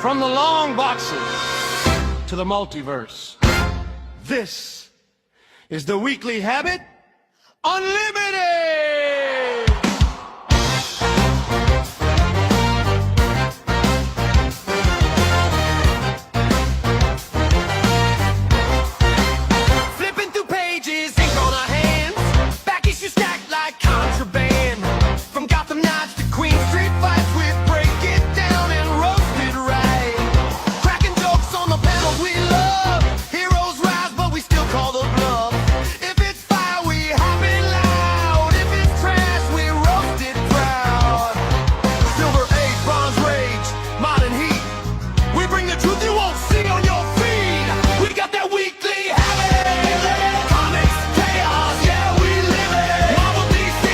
From the long boxes to the multiverse, this is the Weekly Habit Unlimited! Flipping through pages, ink on our hands, back issues stacked like contraband. From Gotham Knights to Queen Street fights, we break it down and roast it right. Cracking jokes on the panels we love. Heroes rise, but we still call the bluff. If it's fire, we hop it loud. If it's trash, we roast it proud. Silver Age, Bronze Rage, Modern Heat. We bring the truth you won't see on your feed. We got that weekly habit. Comics, chaos, yeah, we live it. Marvel, DC,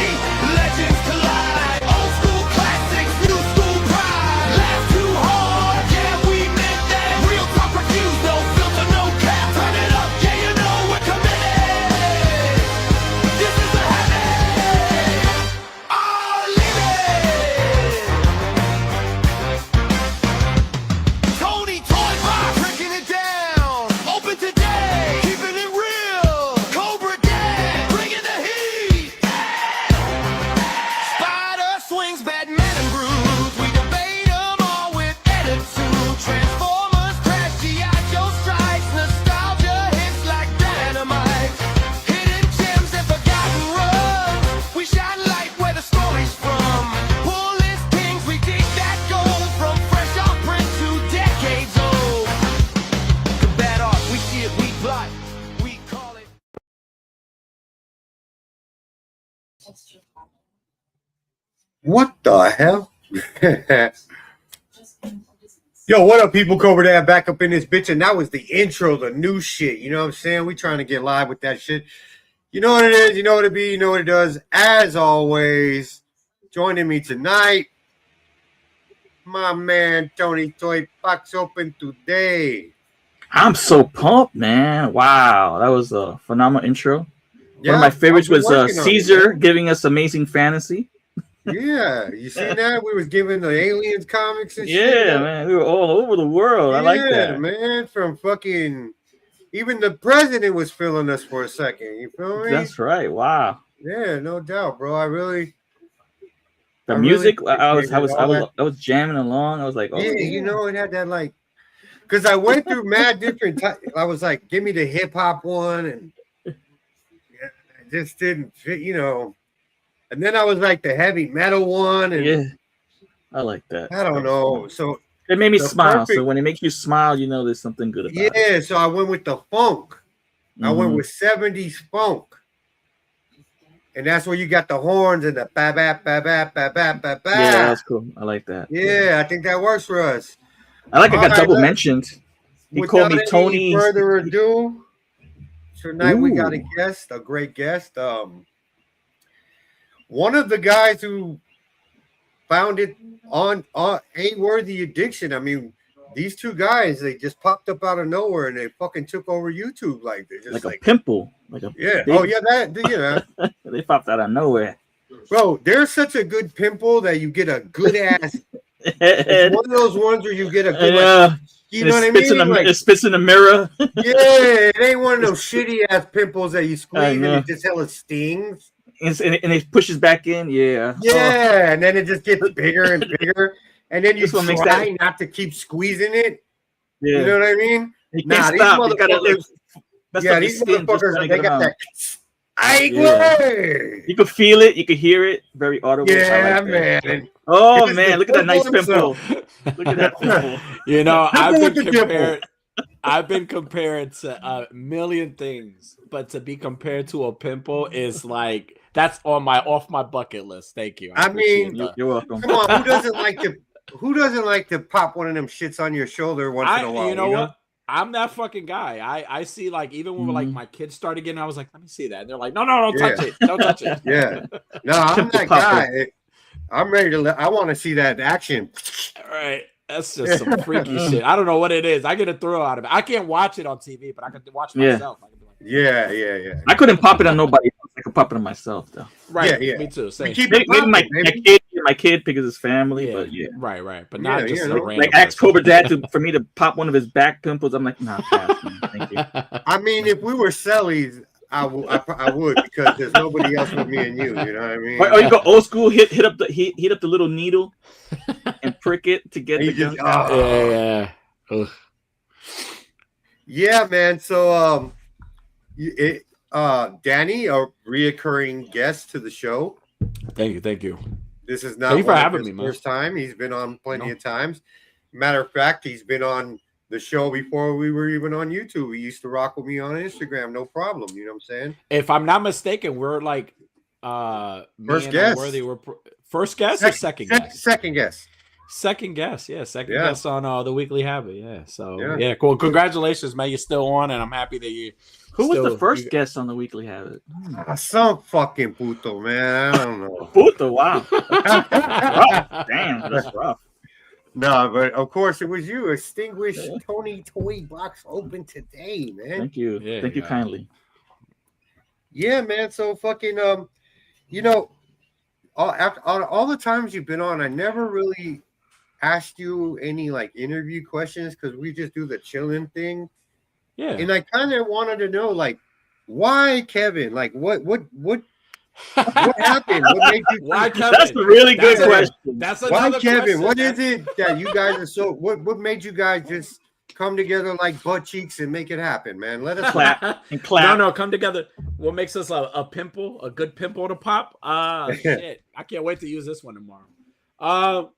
legends collide. Old school classics, new school pride. Laugh too hard, yeah, we meant that. Real talk reviews, no filter, no cap. Turn it up, yeah, you know we're committed. This is the habit. Unlimited. Tony Toy Box, breaking it down. Open today, keeping it real. Cobra Gang, bringing the heat. Spider swings, Batman and Bruce. We debate them all with attitude. Transformers, crash, G.I. Joe strikes. Nostalgia hits like dynamite. Hidden gems and forgotten runs. We shine light where the story's from. Pull list kings, we dig that gold. From fresh off print to decades old. The bad art, we see it, we blot. We call it. What the hell? Yo, what up, people? Cobra Dad back up in this bitch, and that was the intro, the new shit. You know what I'm saying? We trying to get live with that shit. You know what it is, you know what it be, you know what it does. As always, joining me tonight, my man Tony Toy Box open today. I'm so pumped, man. Wow, that was a phenomenal intro. One of my favorites I've been was working on it, Caesar man. giving us Amazing Fantasy. Yeah, you seen that? We was giving the aliens comics and shit. Yeah, man. We were all over the world. I like that. Man. From fucking, even the president was feeling us for a second. You feel me? That's right. Wow. Yeah, no doubt, bro. I The really music, I appreciated all that. was jamming along. I was like, oh, Yeah, you know, it had that like, because I went through mad different types. I was like, give me the hip hop one, and yeah, it just didn't fit, you know. And then I was like the heavy metal one, and yeah, I like that. I don't know. So It made me the smile. perfect- So when it makes you smile, you know there's something good about it. yeah, so I went with the funk. I went Mhm. with 70s funk. And that's where you got the horns and the ba ba ba ba ba ba ba ba. Yeah, that's cool. I like that. Yeah, I think that works for us. I like I got All right, double look. mentioned. He Without called me any Tony. further ado, tonight we got a Ooh. guest, a great guest. One of the guys who founded on A Worthy Addiction. I mean, these two guys, they just popped up out of nowhere and they fucking took over YouTube like they're just Like a pimple. Like a yeah. big- Oh yeah, that They popped out of nowhere. bro. They're such a good pimple that you get a good ass. It's one of those ones where you get a good. Yeah. Like, you know what I mean? Like, It spits in the mirror. yeah, it ain't one of those shitty ass pimples that you squeeze and know. it just hella stings. and it pushes back in. Yeah. Yeah, and then it just gets bigger and bigger, and then you This one makes try that- not to keep squeezing it. Yeah. You know what I mean? You Nah, can't these stop. You gotta like, motherfuckers- mess Yeah, up your these skin just motherfuckers, trying to they get got around. that. I Yeah. You can feel it. You can hear it. Very audible. I Yeah, like that. man. Oh It is man, the look at that nice pimple pimple. Look at that pimple. You know, Pimple with the dimple. I've been compared to a million things, but to be compared to a pimple is like that's off my bucket list. Thank you. I mean, appreciate that. You're welcome. Come on, who doesn't like to pop one of them shits on your shoulder once in a while? You know what? I'm that fucking guy. I see like even when like Mhm. my kids started getting, I was like, let me see that. And they're like, no, don't Yeah. touch it. Don't touch it. Yeah. No, I'm Pimple that popper. guy. I'm ready to. I want to see that action. All right. That's just some freaky shit. I don't know what it is. I get a thrill out of it. I can't watch it on TV, but I can watch Yeah. myself. I can do it. Yeah. I couldn't pop it on nobody else. I could pop it on myself though. Right. Yeah. Me too. Same. We keep Maybe it popping, my baby. 8-year my kid because it's family, Yeah. but yeah. Right. But not Yeah, just you a know. random Like ask person. Cobra Dad for me to pop one of his back pimples. I'm like, nah, pass, man. Thank you. I mean, if we were Sellies, I would because there's nobody else but me and you. You know what I mean? Or you go old school, hit up the little needle and prick it to get And the you just, gunk out. Yeah. Ugh. Yeah, man. So, Danny, a reoccurring guest to the show. Thank you. This is Thank not you for one of having his me, man. first time. He's been on plenty No. of times. Matter of fact, he's been on the show before we were even on YouTube. He used to rock with me on Instagram, no problem. You know what I'm saying? If I'm not mistaken, we're like me First and guest. Unworthy were first guest or second guest? Second guest. Second guest, yeah, second Yeah. guest on the Weekly Habit, yeah. So Yeah. yeah, cool. Congratulations, man. You're still on, and I'm happy that you. Who was the still- first guest on the Weekly Habit? Some fucking puto, man. I don't know. Puto, wow. Rough. Damn, that's rough. No, but of course it was you. Extinguished Tony Toy Box open today, man. Thank you. Yeah, Thank you yeah. kindly. Yeah, man. So fucking you know, all the times you've been on, I never really asked you any like interview questions because we just do the chilling thing. Yeah. And I kind of wanted to know, like, why Kevin? Like, what happened? What made you? Why Kevin? That's a really good That's a- question. That's Why another Kevin? question. What is it that you guys are so? What made you guys just come together like butt cheeks and make it happen, man? Let us Clap and clap. No, come together. What makes us a pimple, a good pimple to pop? Shit. I can't wait to use this one tomorrow.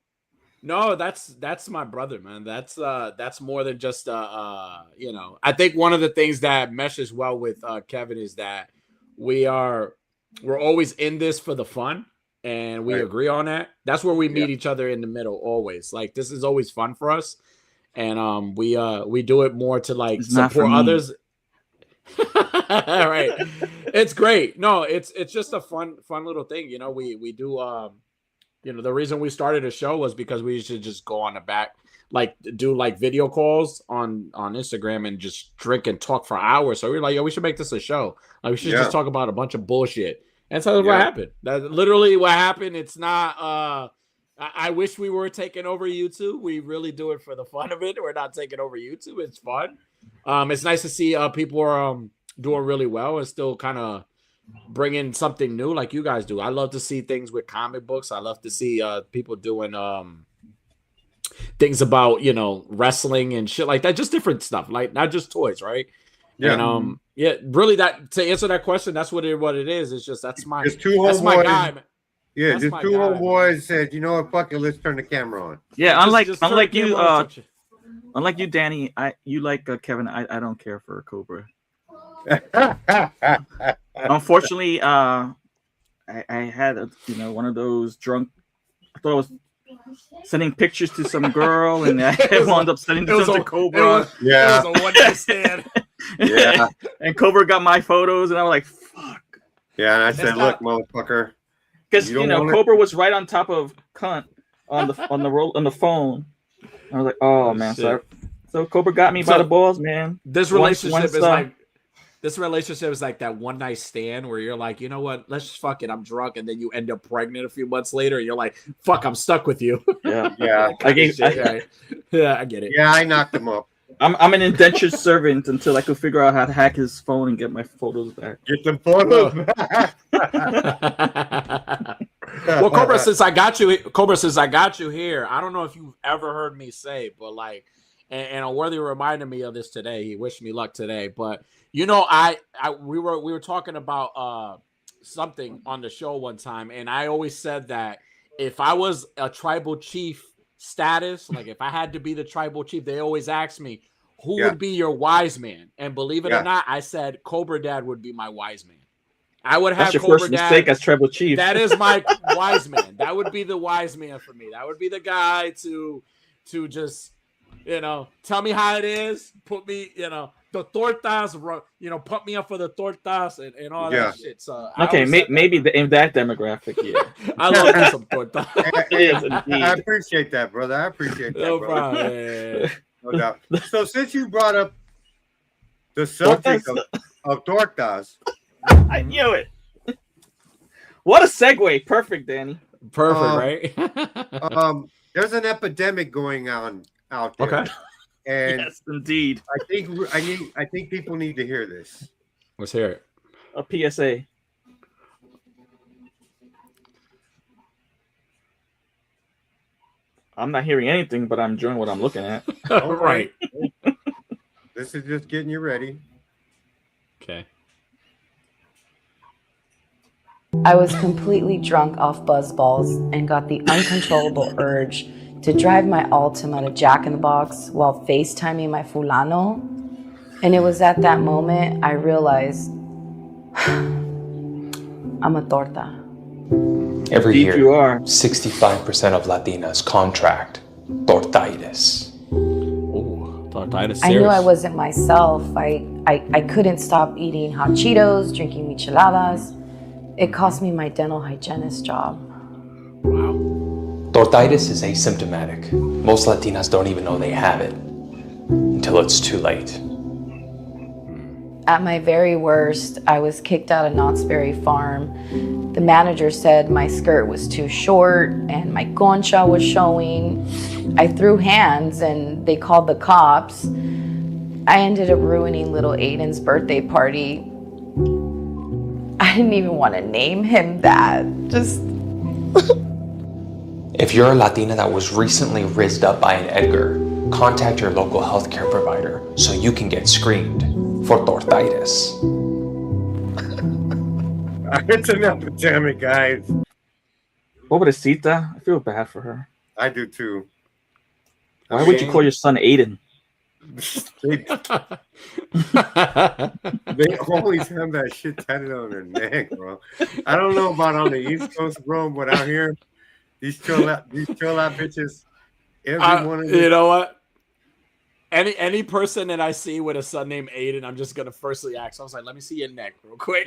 No, that's my brother, man. That's more than just you know. I think one of the things that meshes well with Kevin is that we're always in this for the fun, and we Right. agree on that. That's where we meet each other in the middle always. Like this is always fun for us, and we do it more to like It's not for support me. others. Right. It's great. No, it's just a fun little thing. You know, we do you know, the reason we started a show was because we should just go on the back, like do like video calls on Instagram and just drink and talk for hours. So we were like, yo, we should make this a show. Like we should just talk about a bunch of bullshit. And so that's what happened. That's literally what happened. It's not I wish we were taking over YouTube. We really do it for the fun of it. We're not taking over YouTube. It's fun. It's nice to see people are doing really well and still kind of bringing something new like you guys do. I love to see things with comic books. I love to see people doing things about, you know, wrestling and shit like that. Just different stuff, like not just toys, right? Yeah. And yeah, really, that to answer that question, that's what it is. It's just that's my Just two that's my homeboys. guy, man. Yeah, That's just my two guy, homeboys said, you know what, fuck it, let's turn the camera on. Yeah, Just unlike turn the you, camera on, touch it. unlike you, Danny, you like Kevin. I don't care for Cobra. Unfortunately, I had one of those drunk. I thought I was sending pictures to some girl, and I wound up sending them to Cobra. Yeah. It was a one-night stand. Yeah. And Cobra got my photos, and I was like, "Fuck," Yeah, and I said, not- look, motherfucker. because You don't want it? Cobra was right on top of Cunt on the phone. I was like, "Oh man!" So Cobra got me by So- the balls, man. This Once- relationship once, is like that one night stand where you're like, you know what, let's just fuck it. I'm drunk, and then you end up pregnant a few months later, and you're like, fuck, I'm stuck with you. Yeah, Yeah. I gave. Shit, right? Yeah, I get it. Yeah, I knocked him up. I'm an indentured servant until I could figure out how to hack his phone and get my photos back. Get some photos. Well, Cobra, since I got you here, I don't know if you've ever heard me say, but like, and Unworthy reminded me of this today. He wished me luck today, but you know, we were talking about something on the show one time, and I always said that if I was a tribal chief status, like if I had to be the tribal chief, they always ask me who would be your wise man, and believe it or not, I said Cobra Dad would be my wise man. I would have That's your Cobra first Dad. mistake as tribal chief. That is my wise man. That would be the wise man for me. That would be the guy to just, you know, tell me how it is. Put me, you know, the tortas, you know, put me up for the tortas and all that shit. So okay, maybe in that demographic, yeah. I love me some tortas. Yes, indeed. I appreciate that, brother. I appreciate that, No brother. problem. Yeah. No doubt. So since you brought up the subject of tortas, I knew it. What a segue! Perfect, Danny. Perfect, right? There's an epidemic going on out there. Okay. And Yes, indeed. I think people need to hear this. Let's hear it. A PSA. I'm not hearing anything, but I'm enjoying what I'm looking at. Right. This is just getting you ready. Okay. I was completely drunk off buzzballs and got the uncontrollable urge to drive my Altima to Jack in the Box while FaceTiming my fulano. And it was at that moment I realized I'm a torta. Every Indeed year, you are. 65% of Latinas contract tortitis. Ooh, tortitis. I knew I wasn't myself. I couldn't stop eating hot Cheetos, drinking micheladas. It cost me my dental hygienist job. Wow. Tortitis is asymptomatic. Most Latinas don't even know they have it until it's too late. At my very worst, I was kicked out of Knott's Berry Farm. The manager said my skirt was too short and my concha was showing. I threw hands and they called the cops. I ended up ruining little Aiden's birthday party. I didn't even want to name him that. Just... If you're a Latina that was recently rizzed up by an Edgar, contact your local healthcare provider so you can get screened for tortitis. It's an epidemic, guys. Pobrecita. I feel bad for her. I do too. Why would you call your son Aiden? They always have that shit tatted on their neck, bro. I don't know about on the East Coast, bro, but out here, these chill out bitches. Every one of them. You know what? Any person that I see with a son named Aiden, I'm just gonna firstly ask. I was like, let me see your neck real quick.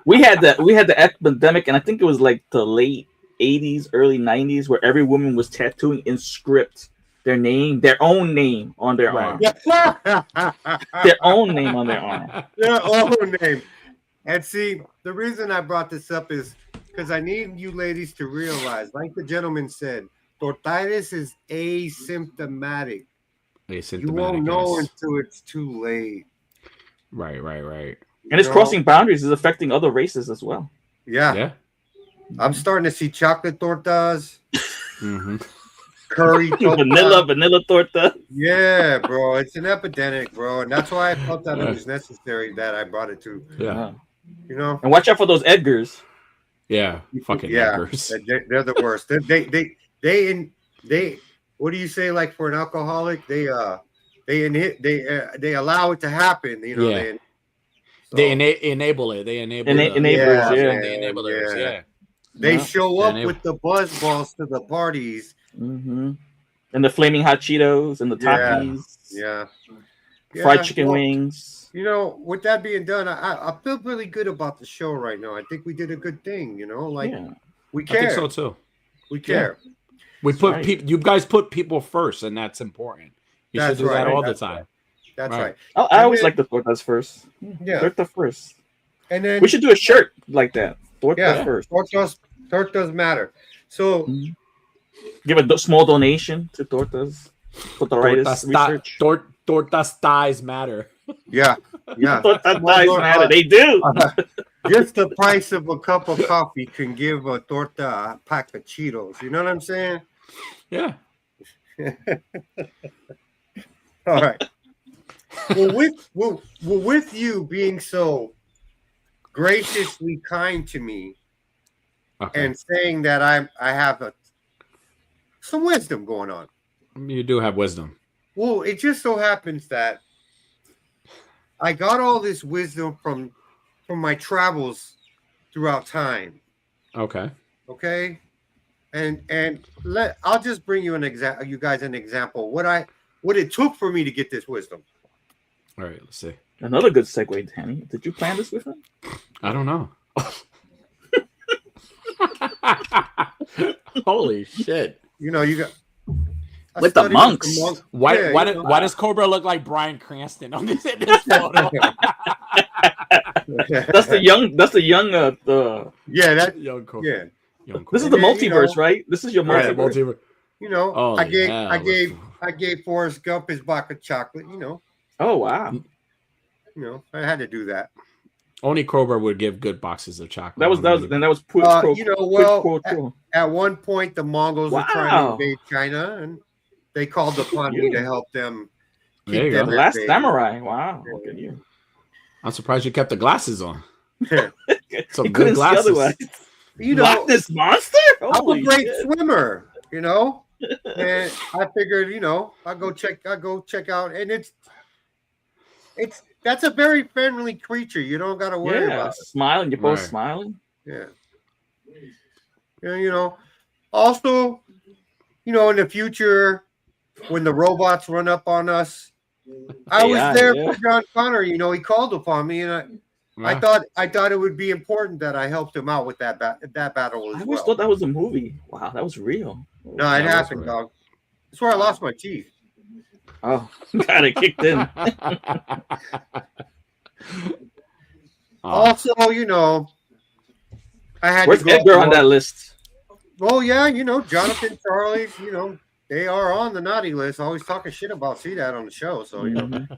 We had the epidemic, and I think it was like the late 80s, early 90s, where every woman was tattooing in script their own name on their arm. Their own name on their arm. Their own name. And see, the reason I brought this up is because I need you ladies to realize, like the gentleman said, tortitis is asymptomatic. You won't know until it's too late. Right. And it's crossing boundaries. It's affecting other races as well. Yeah. I'm starting to see chocolate tortas. Mm-hmm. Curry torta. vanilla torta. Yeah, bro. It's an epidemic, bro. And that's why I felt that it was necessary that I brought it to. Yeah. You know? And watch out for those Edgars. Yeah. Fucking Edgars. They're the worst. They what do you say, like for an alcoholic? They allow it to happen, you know. Yeah. They enable it. They enable enablers, yeah. They show up with the buzz balls to the parties. Mm-hmm. And the flaming hot Cheetos and the Takis. Yeah. Fried chicken wings. You know, with that being done, I feel really good about the show right now. I think we did a good thing, you know, like we care. I think so too. We care. Yeah. We put people. You guys put people first, and that's important. You should do that all the time. That's right. I always like the tortas first. Yeah, torta first. And then we should do a shirt like that. Tortas first. Tortas matter. So give a small donation to tortas. Tortas research. Tortas thighs matter. Yeah. Tortas thighs matter. They do. Just the price of a cup of coffee can give a torta a pack of Cheetos. You know what I'm saying? Yeah. All right. Well, with you being so graciously kind to me and saying that I have some wisdom going on. You do have wisdom. Well, it just so happens that I got all this wisdom from my travels throughout time. Okay. And I'll just bring you you guys an example. What it took for me to get this wisdom. All right, let's see. Another good segue, Danny. Did you plan this with him? I don't know. Holy shit. You know, you got with the monks. Why does Cobra look like Bryan Cranston on in this photo? That's the young Yeah, that. Young Cobra. Yeah, Young This is Cobra. the Yeah, you multiverse, know. right? This is your Right, multiverse. multiverse. you know, Holy hell, I gave Forrest Gump his box of chocolate. Oh wow, I had to do that. Only Cobra would give good boxes of chocolate. that was quid Well, pro quo. at one point the Mongols were trying to Wow. invade China, and they called upon me to help them There keep you them The go. Last at bay. Samurai. Wow. Look at you. I'm surprised you kept the glasses on. Some You good couldn't see glasses. otherwise. You This monster? I'm a Holy great shit. swimmer, and I figured, I'll go check out, and that's a very friendly creature. You don't got to worry about it. Smiling. You're both Right. smiling. Yeah. Also, in the future, when the robots run up on us, I was AI, there yeah. for John Connor. He called upon me, and I thought it would be important that I helped him out with that battle I as always well. thought that was a movie. Wow, that was real. No, it That was happened, real. dog. That's where I lost my teeth. Oh, got it kicked in. Also, I had Where's to go. Edgar on that list? Oh yeah, Jonathan, Charlie, they are on the naughty list. Always talking shit about see that on the show. So Mhm.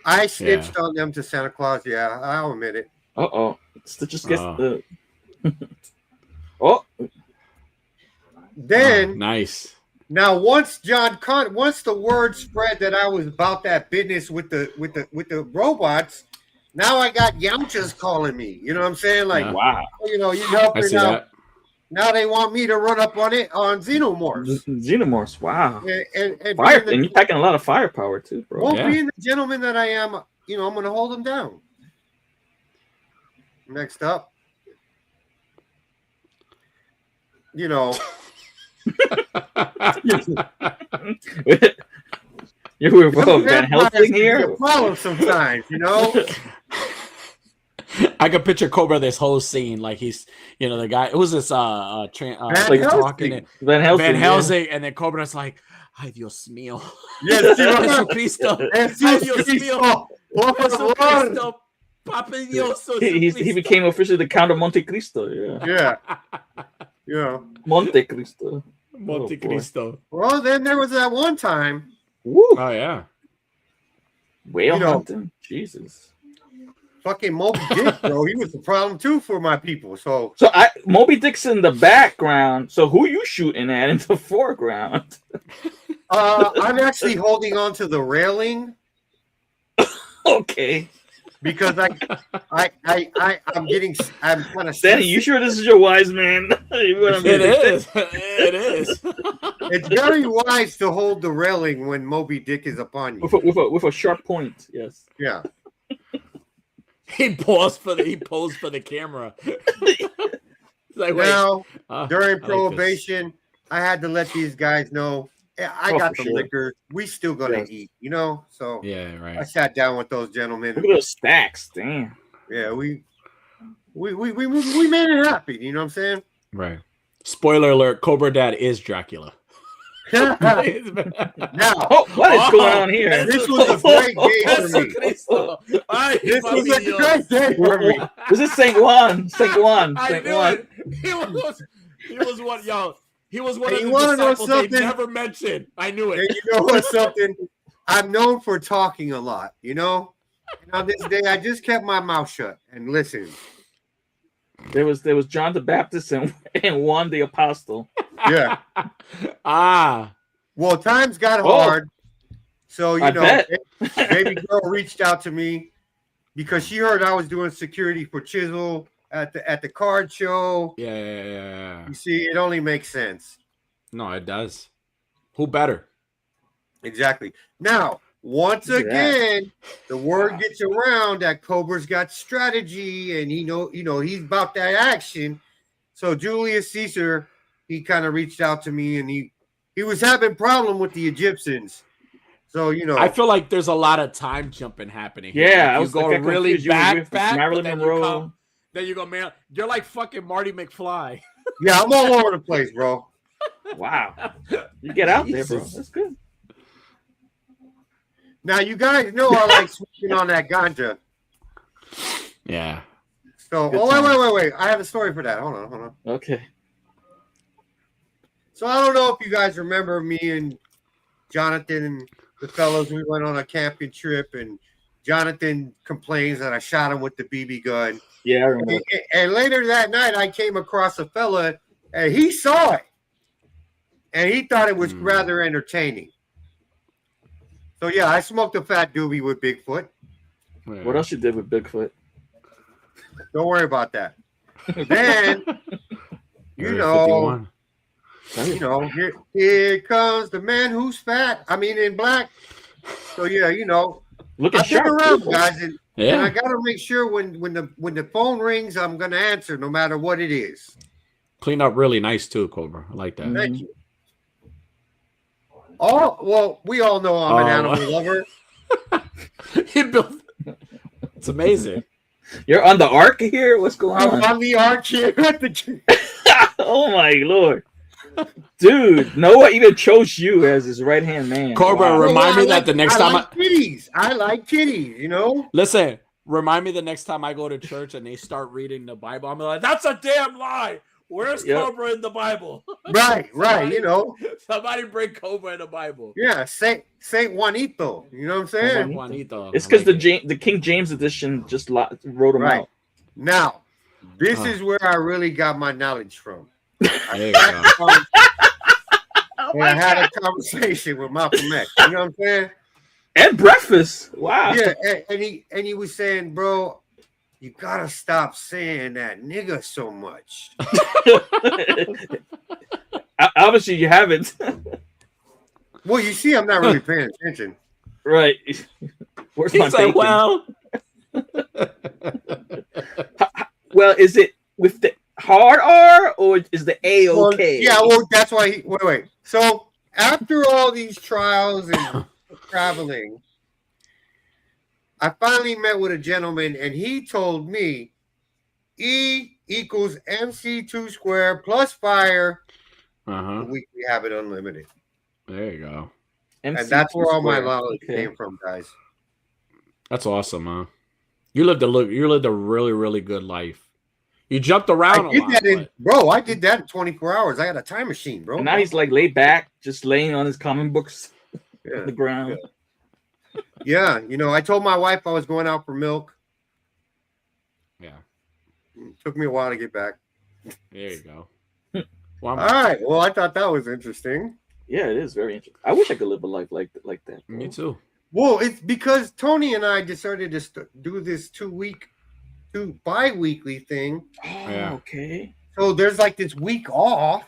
I snitched on them to Santa Claus. Yeah, I'll admit it. Uh-oh. Just gets Oh. the Oh, Then nice. now once the word spread that I was about that business with the robots, now I got Yamchas calling me. You know what I'm saying? Like, Yeah. wow. you help I me see now. that. Now they want me to run up on it on Xenomorphs. Xenomorphs, wow. And Fire, being and you're packing a lot of firepower too, bro. well, Yeah. being the gentleman that I am, I'm going to hold them down. Next up, You were Van Helsing here? Problem sometimes, I could picture Cobra this whole scene like he's the guy who's this Van like Helsing. talking and Van Helsing. Van yeah. Helsing and then Cobra's like, ay Dios mío. Yes, Jesucristo. Ay Dios mío. Por favor. Jesucristo. Papi Dios. He became officially the Count of Monte Cristo. Yeah. Yeah. Monte Cristo. Monte Oh, boy. Cristo. Well, then there was that one time. Woo. Oh yeah. Whale You know- hunting. Jesus. Fucking Moby Dick, bro. He was the problem too for my people. So So Moby Dick's in the background. So who you shooting at in the foreground? I'm actually holding on to the railing Okay. because I'm kind of Danny, you sure this is your wise man? You wanna be- It is. It is. It's very wise to hold the railing when Moby Dick is upon you. with a sharp point. Yes. Yeah. He posed for the camera. Like, wait. Now, I during like this. Prohibition, I had to let these guys know I Oh, got for the sure. liquor. We still gonna Yes. eat, So Yeah, I right. sat down with those gentlemen. Look at those stacks. Damn. Yeah, we made it happen. You know what I'm saying? Right. Spoiler alert: Cobra Dad is Dracula. Now, Oh, what is going on here? this was a great day for me. Jesucristo. Ay, This was papi a Dios. great day for me. This is Saint Juan. Saint Juan. I Saint knew Juan. it. He was one, y'all. He was one Hey, of you the wanna know disciples they something? never mentioned. I knew And it. you know what's something? I'm known for talking a lot, And on this day, I just kept my mouth shut and listened. There was John the Baptist and Juan the Apostle. Yeah. Ah, Well, times got Oh. hard. So, I bet. baby girl reached out to me because she heard I was doing security for Chisel at the card show. yeah. You see, it only makes sense. No, it does. Who better? Exactly. Now, once Look at again, the word gets around that Cobra's got strategy and he's about that action. So Julius Caesar, he kind of reached out to me and he was having problem with the Egyptians. So, I feel like there's a lot of time jumping happening. Here. Yeah, Like, I you was go like, really confused. You were back, with but Marilyn then Monroe. then you go, man. You're like fucking Marty McFly. yeah, I'm all over the place, bro. Wow. You get out there, bro. Jesus. That's good. Now, you guys know I like smoking on that ganja. Yeah. So, Good oh time. wait. I have a story for that. Hold on. Okay. So I don't know if you guys remember me and Jonathan and the fellows. We went on a camping trip, and Jonathan complains that I shot him with the BB gun. Yeah, I remember. And later that night, I came across a fella, and he saw it, and he thought it was rather entertaining. So yeah, I smoked a fat doobie with Bigfoot. What else you did with Bigfoot? Don't worry about that. Then, Area 51. here comes the man who's fat. I mean, in black. So yeah, Looking I've been sharp, around, too. guys, and Yeah. I gotta make sure when the phone rings, I'm gonna answer no matter what it is. Clean up really nice too, Cobra. I like that. Thank you. We all know I'm an animal lover. He built. It's amazing. You're on the ark here? What's going I'm on? on the arc here at the Oh my lord. Dude, Noah even chose you as his right-hand man. Cobra, Wow. remind me that the next time I like kitties, Listen, remind me the next time I go to church and they start reading the Bible, I'm like, that's a damn lie. Where's Cobra in the Bible? Right, Somebody bring Cobra in the Bible. Yeah, Saint Juanito. You know what I'm saying? Juanito. It's because the King James edition just wrote him out. Now, this is where I really got my knowledge from. There you go. And I had a conversation with Malcolm X. You know what I'm saying? And breakfast. Wow. Yeah, and he was saying, bro, you gotta stop saying that nigga so much. Obviously, you haven't. Well, you see, I'm not really paying attention. Right. Where's my He's like, bacon? well, Well, is it with the hard R or is the A-OK? Well, that's why wait. So after all these trials and traveling, I finally met with a gentleman, and he told me E equals MC2 squared plus fire. The weekly habit unlimited. There you go. And that's where all my knowledge came from, guys. That's awesome, huh? You lived a really, really good life. You jumped around I did that in 24 hours. I got a time machine, bro. And now he's like laid back, just laying on his comic books on the ground. Yeah, I told my wife I was going out for milk. Yeah. It took me a while to get back. There you go. Well, all right. Well, I thought that was interesting. Yeah, it is very interesting. I wish I could live a life like that. Bro. Me too. Well, it's because Tony and I decided to do this bi-weekly thing. Oh, yeah. Okay. So there's like this week off.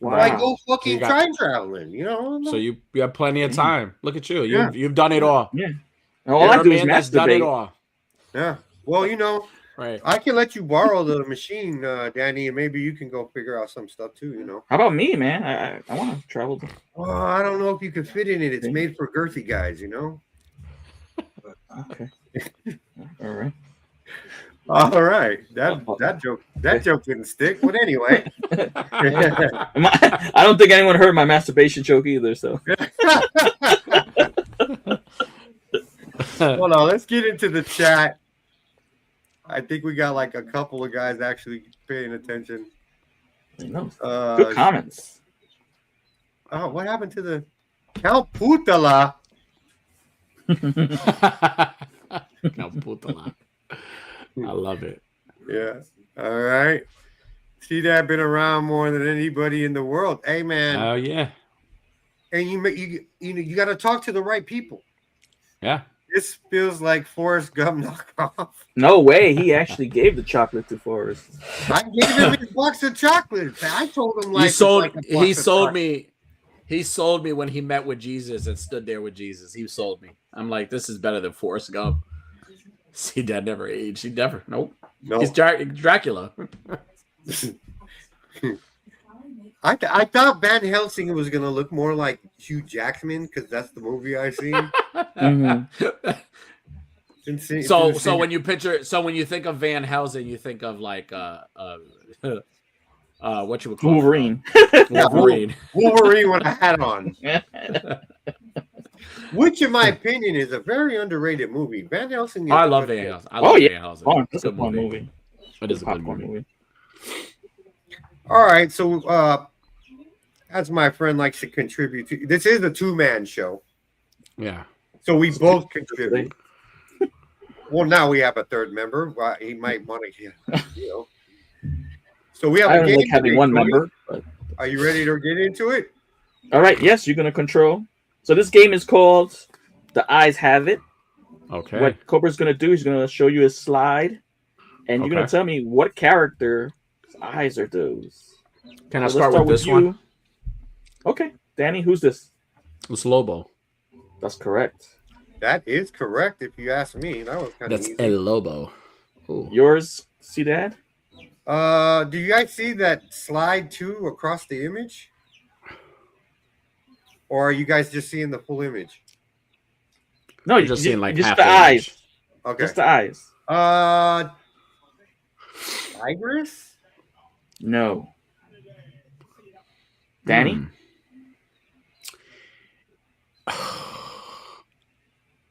Wow. Like go fucking time traveling, So you have plenty of time. Look at you. You've done it all. Yeah. All I do is masturbate. Done it all. Yeah. Well, right. I can let you borrow the machine, Danny, and maybe you can go figure out some stuff too. How about me, man? I want to travel. Well, I don't know if you can fit in it. It's made for girthy guys, Okay. All right. All right. That joke didn't stick. But anyway. I don't think anyone heard my masturbation joke either, so. Hold on, let's get into the chat. I think we got like a couple of guys actually paying attention. Good comments. Oh, what happened to the Count Putala? Count Putala. I love it. Yeah. All right. See that been around more than anybody in the world. Hey, man. Oh yeah. And you got to talk to the right people. Yeah. This feels like Forrest Gump knockoff. No way. He actually gave the chocolate to Forrest. I gave him his box of chocolates. I told him he sold me when he met with Jesus and stood there with Jesus. He sold me. I'm like, this is better than Forrest Gump. See, Dad never aged. He never. Nope. He's Dracula. I thought Van Helsing was gonna look more like Hugh Jackman because that's the movie I seen. So when you think of Van Helsing, you think of like what you would call Wolverine. Wolverine with a hat on. Which, in my opinion, is a very underrated movie. Van Helsing. I love Van Helsing. Van Helsing. It's a fun movie. It is a good popcorn movie. All right, so as my friend likes to contribute to, this is a two-man show, Yeah. so we both contribute. Well, now we have a third member. Well, he might want to, So we have I a don't game. like having today, one Cody. member. But... Are you ready to get into it? All right. Yes, you're gonna control. So this game is called The Eyes Have It. Okay. What Cobra's gonna do? He's gonna show you a slide, and you're gonna tell me what character's eyes are those. Can I start with this one? Okay, Danny. Who's this? It's Lobo. That's correct. That is correct, if you ask me. That was kind of easy. El Lobo. Ooh. Yours, see that? Do you guys see that slide too across the image? Or are you guys just seeing the full image? No, you're just seeing like just half the eyes. image. Okay. Just the eyes. Tigress? No. Danny?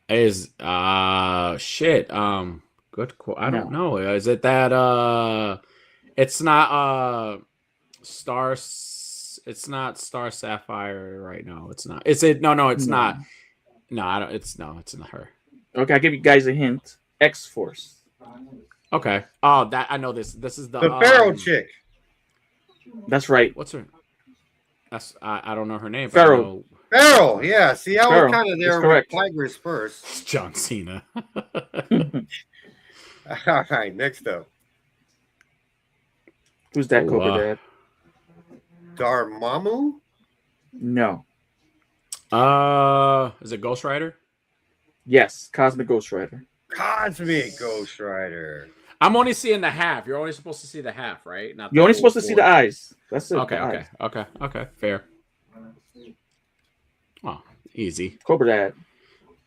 Is shit. Good quote. I don't know. Is it that it's not Star it's not Star Sapphire right now. It's not. Is it no, it's not. No, I don't it's not her. Okay, I'll give you guys a hint. X-Force. Okay. Oh, that I know this. This is the Pharaoh chick. That's right. What's her? That's I don't know her name. Pharaoh. Pharaoh, yeah. See, I was kind of there with correct. Tigress first. It's John Cena. All right, next up. Who's that, Cobra Dad? Dormammu? No. Is it Ghost Rider? Yes, Cosmic Ghost Rider. Cosmic Ghost Rider. I'm only seeing the half. You're only supposed to see the half, right? Not You're only supposed to see the eyes. That's it. Okay. Fair. Oh, easy. Cobra Dad.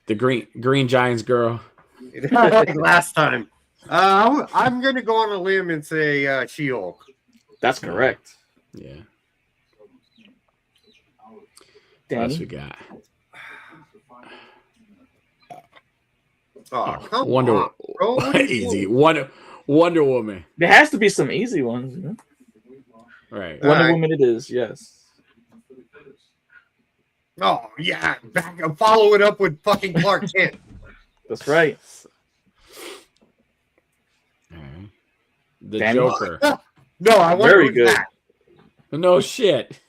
The Green Giants girl. Last time. I'm gonna go on a limb and say She-Hulk. That's correct. Yeah. Danny? What else we got? Oh, come Wonder on, bro. What are you easy. doing? Wonder Woman. There has to be some easy ones. You know? Right. Wonder Woman it is, yes. Oh, yeah. Follow it up with fucking Clark Kent. That's right. The Danny? Joker. No, I want Very good. that. No shit.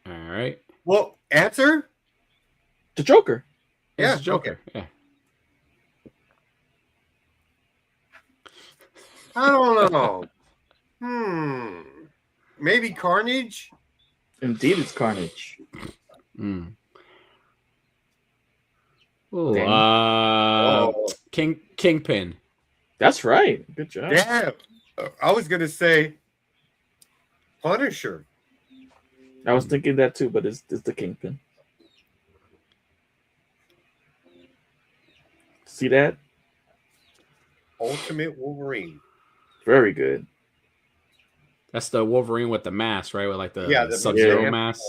All right. Well, answer? The Joker. Yeah, It's the Joker. okay. Yeah. I don't know. Maybe Carnage? Indeed, it's Carnage. Mm. Ooh, Danny? Kingpin. That's right. Good job. Yeah. I was going to say Punisher. I was thinking that too, but it's the Kingpin. See that? Ultimate Wolverine. Very good. That's the Wolverine with the mask, right? With like the Yeah, the Sub-Zero yeah. mask.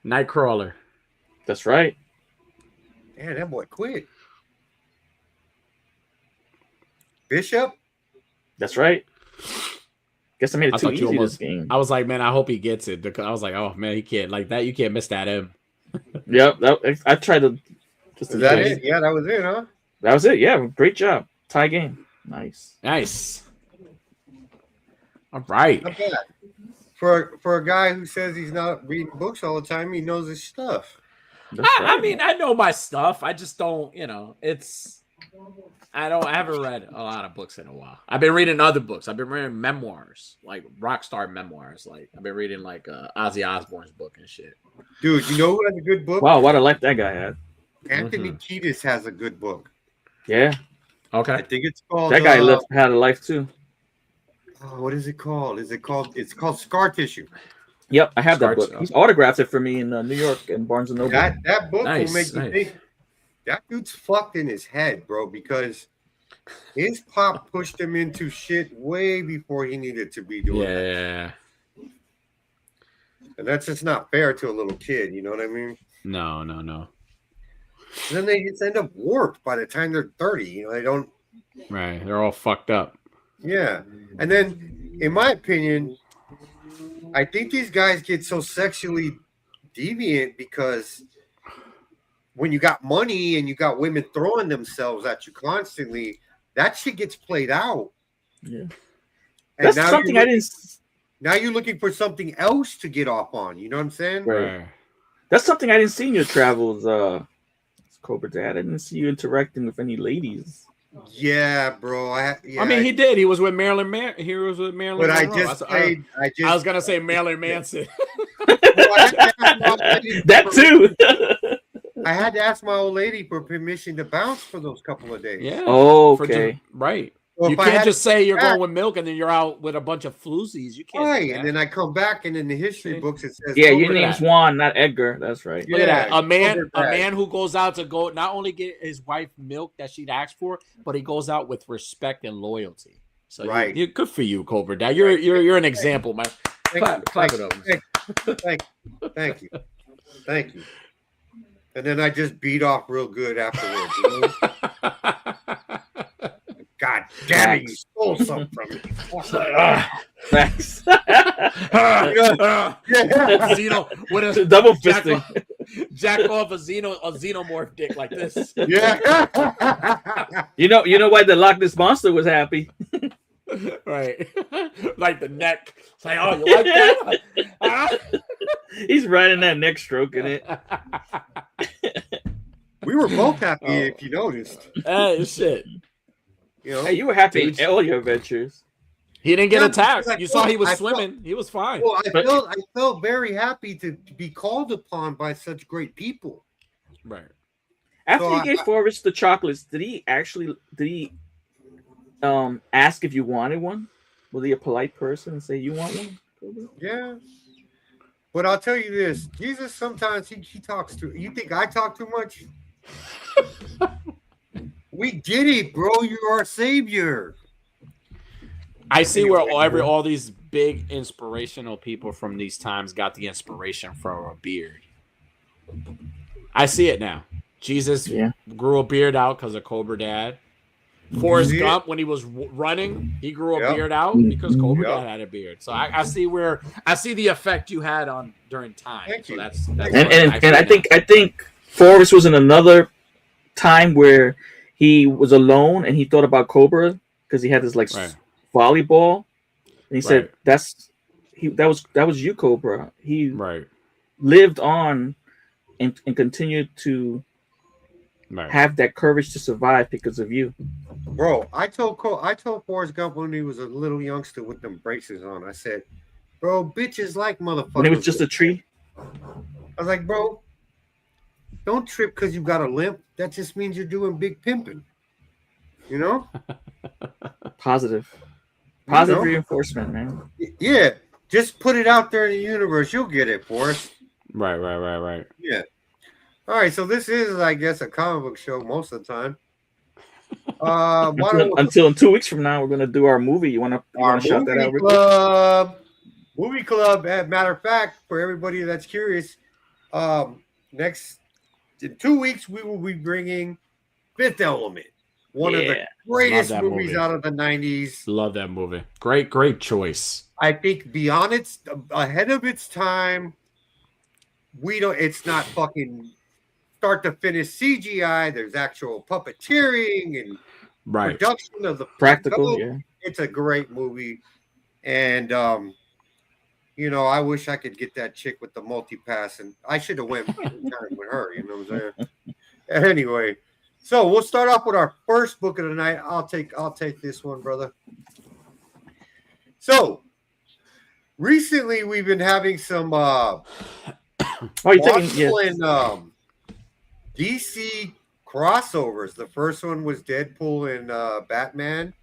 Nightcrawler. That's right. Man, that boy quit. Bishop? That's right. Guess I made I it too thought you easy almost. this game. I was like, man, I hope he gets it because I was like, oh man, he can't like that. You can't miss that M. Yep. I tried to. Just Is that it? Yeah, that was it, huh? That was it. Yeah. Great job. Tie game. Nice. Nice. All right. Not bad. For a guy who says he's not reading books all the time, he knows his stuff. I mean, I know my stuff. I just don't, I haven't read a lot of books in a while. I've been reading other books. I've been reading memoirs, like rock star memoirs. Like I've been reading like Ozzy Osbourne's book and shit. Dude, you know who has a good book? Wow, what a life that guy had. Anthony Kiedis has a good book. Yeah. Okay. I think it's called That guy had a life too. what is it called? It's called Scar Tissue. Yep, I have that Starts- book. He's autographed it for me in New York and Barnes and Noble. That book Nice, will make you nice. think that dude's fucked in his head, bro, because his pop pushed him into shit way before he needed to be doing that. Yeah. And that's just not fair to a little kid, you know what I mean? No. And then they just end up warped by the time they're 30. You know, they don't. Right. They're all fucked up. Yeah. And then, in my opinion, I think these guys get so sexually deviant because when you got money and you got women throwing themselves at you constantly, that shit gets played out. Yeah. And That's now something I didn't. now you're looking for something else to get off on. You know what I'm saying? Right. That's something I didn't see in your travels, Cobra Dad. I didn't see you interacting with any ladies. Yeah, bro. I mean, he did. He was with Marilyn He was with Marilyn But Monroe. I was gonna say Marilyn Manson. That too. I had to ask my old lady for permission to bounce for those couple of days. Yeah. Oh, okay. Right. Well, you can't just say you're going with Milk and then you're out with a bunch of floozies. You can't. Right, and then I come back and in the history books it says, "Yeah, your name's Juan, not Edgar." That's right. Look at that. A man who goes out to go not only get his wife milk that she'd asked for, but he goes out with respect and loyalty. So right, you're good for you, Cobra Dad. You're an example, man. Clap it up. Thank you. And then I just beat off real good afterwards. You know? God damn it, you stole something from me. Thanks. Zeno with a double fisting. Jack off a xenomorph dick like this. Yeah. You know why the Loch Ness Monster was happy? Right. Like the neck. It's like, oh, you like that? He's riding that neck, stroking it. We were both happy if you noticed. Hey, shit. You know? Hey, you were happy in all your adventures. He didn't get attacked. You saw he was swimming. He was fine. Well, I felt very happy to be called upon by such great people. Right. After he gave Forrest the chocolates, did he ask if you wanted one? Was he a polite person and say you want one? Yeah. But I'll tell you this, Jesus sometimes he talks too. You think I talk too much? We get it, bro. You're our savior. I see where all these big inspirational people from these times got the inspiration from a beard. I see it now. Jesus grew a beard out because of Cobra Dad. Forrest Gump, when he was running, he grew a beard out because Cobra Dad had a beard. So I see the effect you had on during time. Thank you. That's and I think Forrest was in another time where he was alone and he thought about Cobra because he had this volleyball, and he said that was you, Cobra. He lived on and continued to have that courage to survive because of you. Bro, I told Forrest Gump when he was a little youngster with them braces on. I said, bro, bitches like motherfuckers. When he was just a tree? I was like, bro, don't trip because you got a limp. That just means you're doing big pimping. You know? Positive reinforcement, man. Yeah. Just put it out there in the universe. You'll get it, Forrest. Right. Yeah. All right, so this is, I guess, a comic book show most of the time. Until in 2 weeks from now, we're gonna do our movie. You wanna shout that out? Movie club. As a matter of fact, for everybody that's curious, next in 2 weeks we will be bringing Fifth Element, one of the greatest movies out of the 90s. Love that movie. Great choice. I think ahead of its time. It's not fucking start to finish CGI. There's actual puppeteering and production of the practical. Yeah, it's a great movie, and I wish I could get that chick with the multi-pass, and I should have went with her. You know what I'm saying? Anyway, so we'll start off with our first book of the night. I'll take this one, brother. So recently we've been having some DC crossovers. The first one was Deadpool and Batman,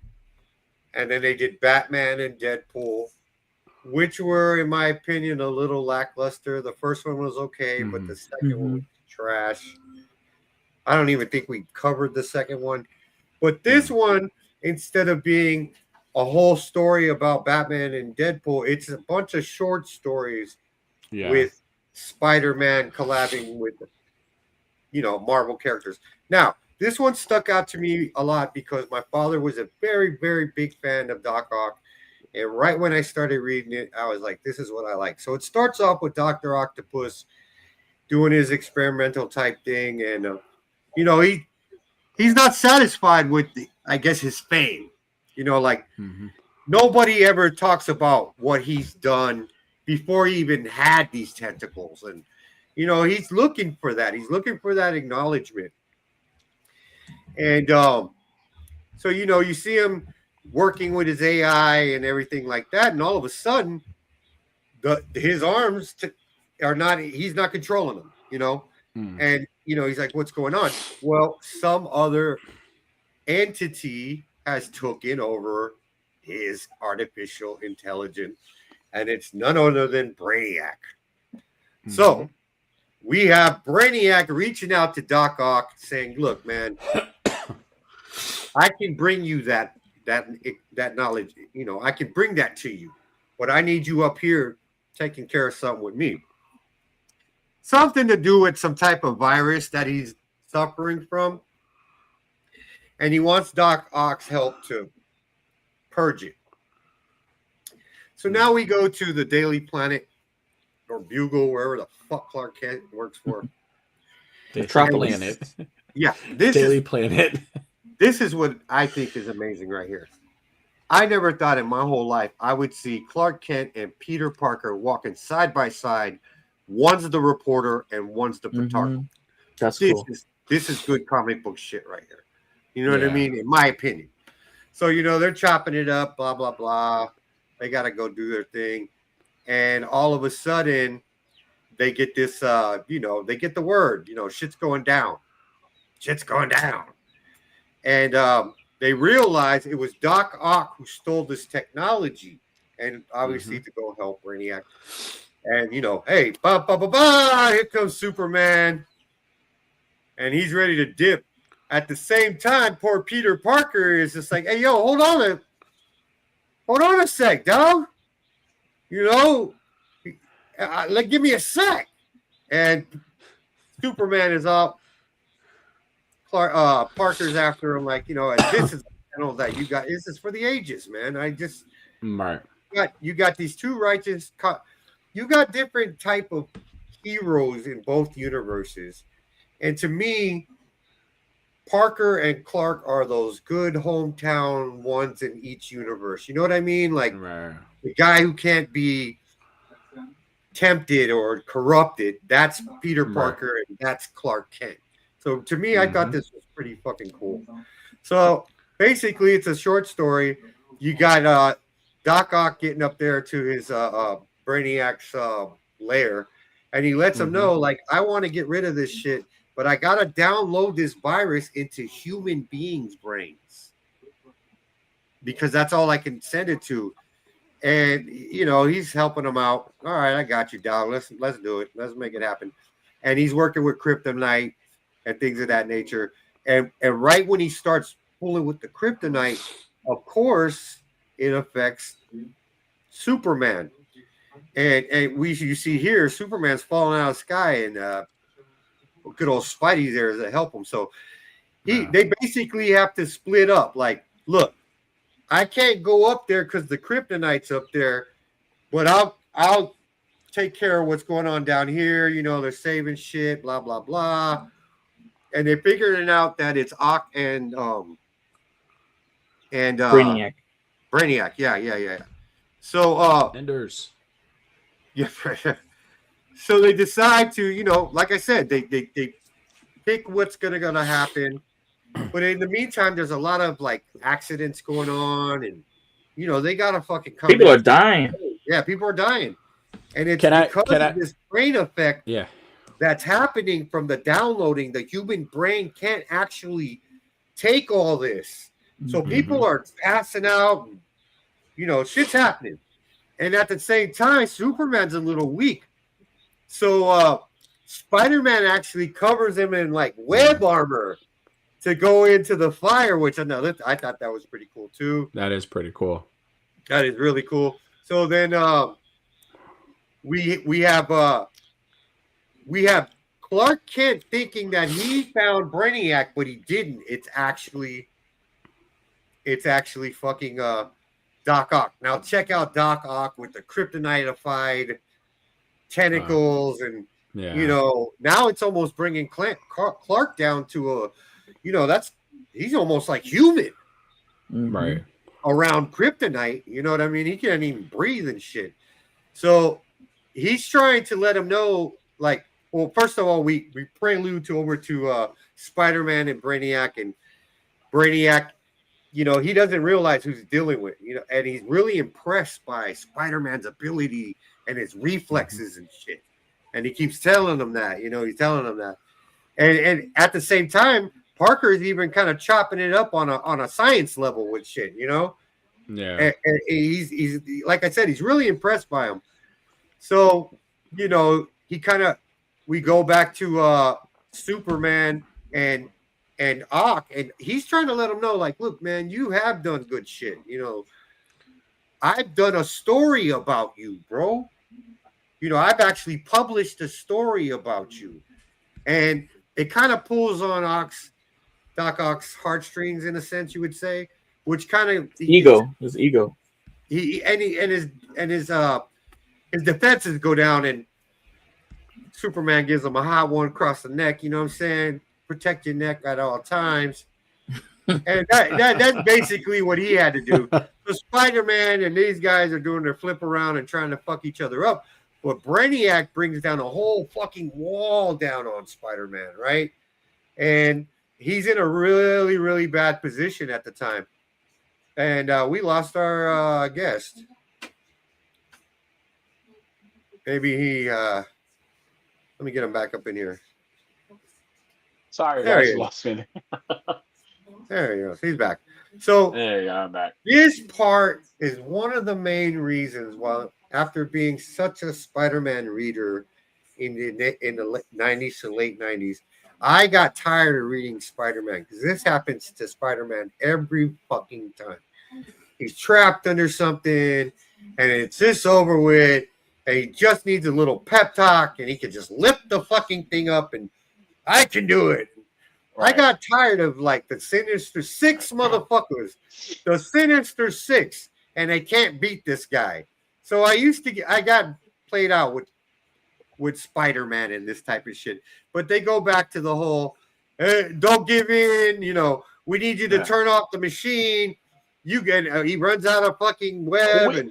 and then they did Batman and Deadpool, which were, in my opinion, a little lackluster. The first one was okay, but the second one was trash. I don't even think we covered the second one. But this one, instead of being a whole story about Batman and Deadpool, it's a bunch of short stories with Spider-Man collabing with, Marvel characters. Now, this one stuck out to me a lot because my father was a very, very big fan of Doc Ock. And right when I started reading it, I was like, this is what I like. So it starts off with Dr. Octopus doing his experimental type thing. And, he's not satisfied with, I guess, his fame. Nobody ever talks about what he's done before he even had these tentacles. And, he's looking for that. He's looking for that acknowledgement. And so, you see him working with his AI and everything like that. And all of a sudden, his arms he's not controlling them, And, he's like, what's going on? Well, some other entity has taken over his artificial intelligence, and it's none other than Brainiac. Mm-hmm. So we have Brainiac reaching out to Doc Ock saying, look, man, I can bring you that knowledge, I can bring that to you, but I need you up here taking care of something with me. Something to do with some type of virus that he's suffering from. And he wants Doc Ock's help to purge it. So now we go to the Daily Planet or Bugle, wherever the fuck Clark Kent works for. Planet. Yeah. Daily Planet. This is what I think is amazing right here. I never thought in my whole life I would see Clark Kent and Peter Parker walking side by side. One's the reporter and one's the photographer. That's cool. This is good comic book shit right here. You know what I mean? In my opinion. So, they're chopping it up, blah, blah, blah. They got to go do their thing. And all of a sudden, they get this, they get the word, shit's going down. Shit's going down. And they realize it was Doc Ock who stole this technology. And obviously to go help Brainiac. And, hey, here comes Superman. And he's ready to dip. At the same time, poor Peter Parker is just like, hey, yo, hold on a sec, dog. Give me a sec. And Superman is up. Parker's after him, like, this is that you got. This is for the ages, man. You got these two righteous. You got different type of heroes in both universes, and to me, Parker and Clark are those good hometown ones in each universe. You know what I mean? Like the guy who can't be tempted or corrupted. That's Peter Parker and that's Clark Kent. So to me, I thought this was pretty fucking cool. So basically, it's a short story. You got Doc Ock getting up there to his Brainiac's lair, and he lets him know, like, I want to get rid of this shit. But I got to download this virus into human beings' brains because that's all I can send it to. And, he's helping them out. All right, I got you, dog. Let's do it. Let's make it happen. And he's working with kryptonite and things of that nature. And right when he starts fooling with the kryptonite, of course, it affects Superman. And you see here, Superman's falling out of the sky and good old Spidey's there to help him. So they basically have to split up. Like, look, I can't go up there because the kryptonite's up there, but I'll take care of what's going on down here. They're saving shit, blah, blah, blah. And they're figuring out that it's Ock and Brainiac. Brainiac, yeah. So Enders. Yeah. So they decide to, like I said, they pick what's gonna happen. But in the meantime, there's a lot of like accidents going on, and they gotta fucking come. People are dying. Yeah, people are dying, and it's because of this brain effect. Yeah, that's happening from the downloading. The human brain can't actually take all this, so people are passing out. And, shit's happening, and at the same time, Superman's a little weak. So Spider-Man actually covers him in like web armor to go into the fire, which I thought that was pretty cool too. That is pretty cool. That is really cool. So then we have Clark Kent thinking that he found Brainiac, but he didn't. It's actually fucking Doc Ock. Now check out Doc Ock with the kryptonitified tentacles, and you know, now it's almost bringing Clark down to a, you know, he's almost like human, Right. around kryptonite. You know what I mean? He can't even breathe and shit. So he's trying to let him know, like, well, first of all, we prelude to over to Spider-Man and Brainiac, you know, he doesn't realize who's dealing with, you know, and he's really impressed by Spider-Man's ability and his reflexes and shit. And he keeps telling him that, you know, he's telling him that. And at the same time, Parker is even kind of chopping it up on a science level with shit, you know? Yeah. And he's like I said, he's really impressed by him. So, you know, we go back to Superman and Ock, and he's trying to let him know, like, look, man, you have done good shit. You know, I've done a story about you, bro. You know, I've actually published a story about you. And it kind of pulls on Doc Ock's heartstrings, in a sense, you would say, which kind of his ego. His defenses go down, and Superman gives him a hot one across the neck. You know what I'm saying? Protect your neck at all times. And that's basically what he had to do. So Spider-Man and these guys are doing their flip around and trying to fuck each other up. But Brainiac brings down a whole fucking wall down on Spider-Man, right? And he's in a really, really bad position at the time. And we lost our guest. Maybe he... let me get him back up in here. Sorry, There guys, he is. lost me. There he goes. He's back. So There you go, I'm back. this part is one of the main reasons why, after being such a Spider-Man reader in the 90s to late 90s, I got tired of reading Spider-Man, because this happens to Spider-Man every fucking time. He's trapped under something, and it's just over with, and he just needs a little pep talk, and he can just lift the fucking thing up, and I can do it. Right. I got tired of, like, the Sinister Six motherfuckers, the Sinister Six, and they can't beat this guy. So I got played out with Spider-Man and this type of shit. But they go back to the whole, hey, don't give in, you know, we need you to turn off the machine. You get, he runs out of fucking web, and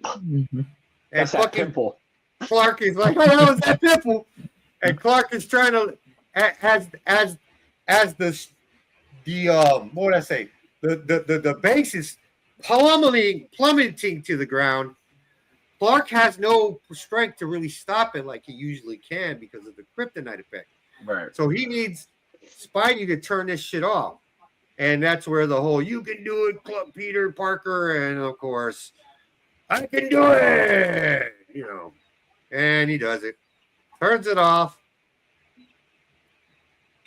That's that fucking pimple. Clark is like, oh, that was that pimple. And Clark is trying to, as the what would I say? The base is plummeting to the ground. Clark has no strength to really stop it like he usually can because of the kryptonite effect. Right. So he needs Spidey to turn this shit off. And that's where the whole "you can do it, Peter Parker," and of course, "I can do it," you know. And he does it. Turns it off.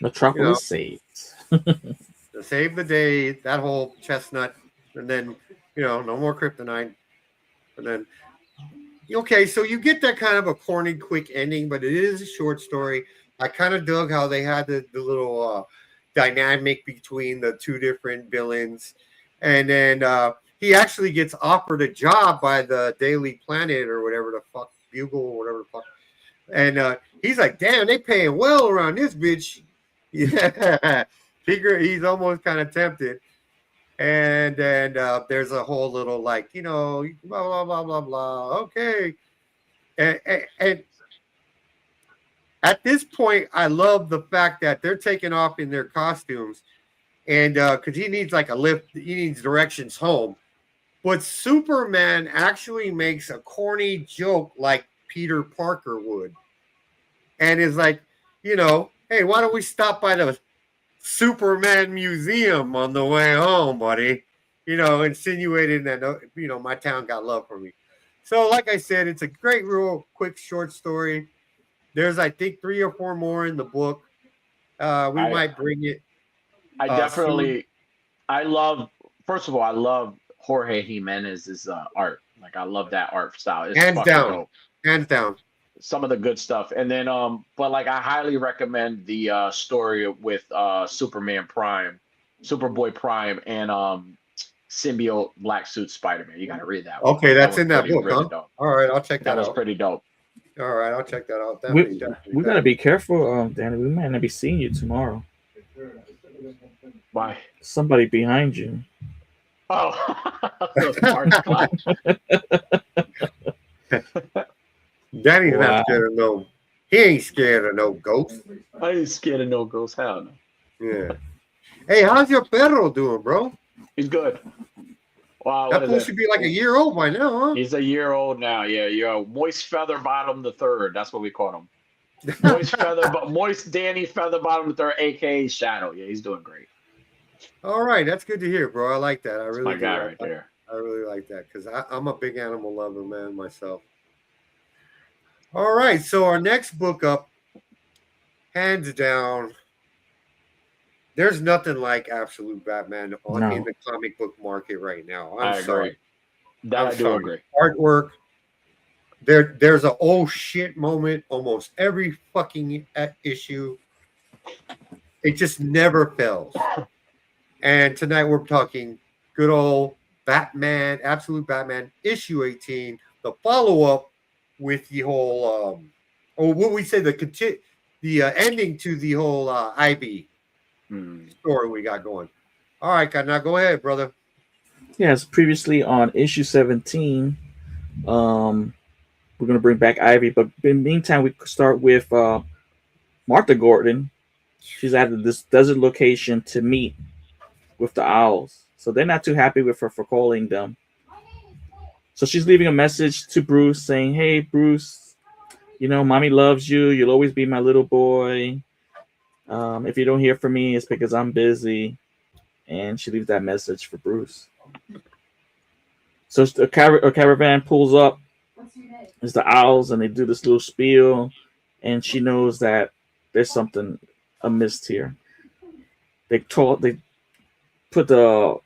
Metropolis saved. To save the day, that whole chestnut, and then, you know, no more kryptonite. And then, okay, so you get that kind of a corny, quick ending, but it is a short story. I kind of dug how they had the little dynamic between the two different villains. And then he actually gets offered a job by the Daily Planet or whatever the fuck, Bugle or whatever the fuck. And he's like, damn, they paying well around this bitch. Yeah. He's almost kind of tempted. And then there's a whole little, like, you know, blah, blah, blah, blah, blah. Okay. And at this point, I love the fact that they're taking off in their costumes. And because he needs like a lift, he needs directions home. But Superman actually makes a corny joke like Peter Parker would. And is like, you know, hey, why don't we stop by the Superman Museum on the way home, buddy? You know, insinuating that, you know, my town got love for me. So, like I said, it's a great, real quick, short story. There's, I think, 3 or 4 more in the book. We might bring it. I definitely, first of all, I love Jorge Jimenez's art. Like, I love that art style. It's Hands fucking down. dope. Hands down. some of the good stuff. And then but like I highly recommend the story with Superman Prime, Superboy Prime, and symbiote black suit Spider-Man. You got to read that one. Okay, that's was in that pretty, book, really huh? dope. All right, I'll check That that was out. pretty dope. All right, I'll check that out. We gotta be careful, Danny. We might not be seeing you tomorrow. Why? Somebody behind you. Oh, Mark's clock. Danny's Wow. not scared of no. He ain't scared of no ghost. I ain't scared of no ghosts. Hell no. Yeah. Hey, how's your perro doing, bro? He's good. Wow, That what fool is should it? be like a year old by now, huh? He's a year old now. Yeah, yo, Moist Feather Bottom the Third. That's what we call him. Moist Danny Feather Bottom the Third, aka Shadow. Yeah, he's doing great. All right, that's good to hear, bro. I like that. I That's really my guy do. right there. I really like that because I'm a big animal lover, man, myself. All right, so our next book up, hands down, there's nothing like Absolute Batman in the comic book market right now. I'm sorry. That I do agree. Artwork. There's a oh shit moment almost every fucking issue. It just never fails. And tonight we're talking good old Batman, Absolute Batman, issue 18, the follow-up with the whole, or what we say, the ending to the whole Ivy story we got going. All right, now go ahead, brother. Yes, previously on issue 17, we're going to bring back Ivy, but in the meantime, we start with Martha Gordon. She's at this desert location to meet with the owls. So they're not too happy with her for calling them. So she's leaving a message to Bruce saying, hey, Bruce, you know, mommy loves you. You'll always be my little boy. If you don't hear from me, it's because I'm busy. And she leaves that message for Bruce. So a caravan pulls up. It's the owls, and they do this little spiel. And she knows that there's something amiss here. They put the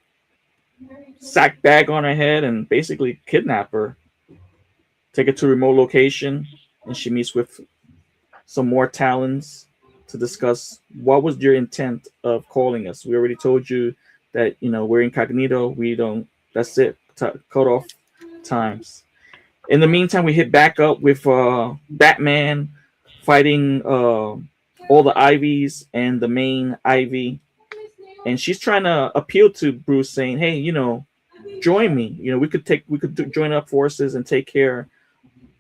sack bag on her head and basically kidnap her, take her to a remote location, and she meets with some more Talons to discuss what was your intent of calling us. We already told you that, you know, we're incognito. We don't, that's it, cut off times. In the meantime, we hit back up with Batman fighting all the Ivies and the main Ivy. And she's trying to appeal to Bruce, saying, "Hey, you know, join me. You know, we could join up forces and take care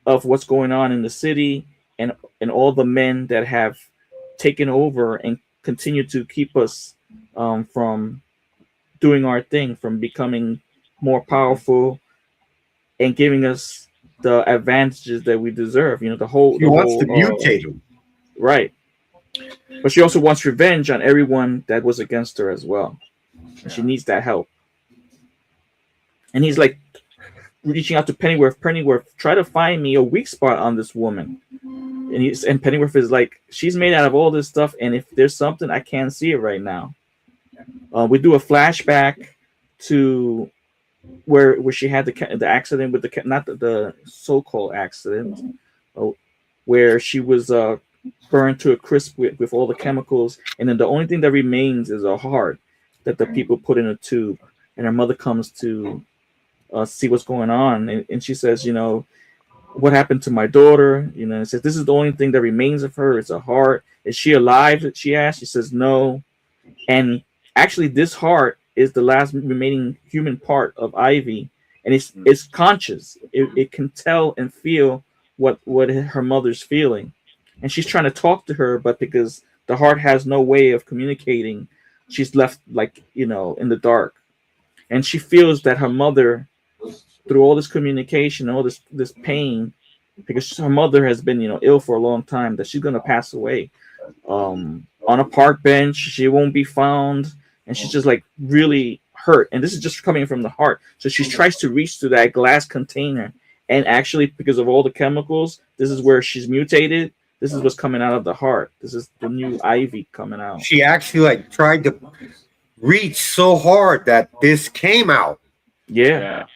of what's going on in the city and all the men that have taken over and continue to keep us from doing our thing, from becoming more powerful and giving us the advantages that we deserve. You know, the whole He wants to mutate him, right?" But she also wants revenge on everyone that was against her as well. And she needs that help. And he's like reaching out to Pennyworth. Pennyworth, try to find me a weak spot on this woman. And Pennyworth is like, she's made out of all this stuff, and if there's something, I can't see it right now. We do a flashback to where she had the accident with the so-called accident, where she was burned to a crisp with all the chemicals, and then the only thing that remains is a heart that the people put in a tube. And her mother comes to see what's going on, and she says, you know, what happened to my daughter? You know, and says, this is the only thing that remains of her. It's a heart. Is she alive? She asked. She says no. And actually, this heart is the last remaining human part of Ivy, and it's conscious. It can tell and feel what her mother's feeling. And she's trying to talk to her, but because the heart has no way of communicating, she's left, like, you know, in the dark. And she feels that her mother, through all this communication, all this pain, because her mother has been, you know, ill for a long time, that she's going to pass away. On a park bench, she won't be found. And she's just like really hurt. And this is just coming from the heart. So she tries to reach to that glass container. And actually, because of all the chemicals, this is where she's mutated. This is what's coming out of the heart. This is the new Ivy coming out. She actually like tried to reach so hard that this came out. Yeah.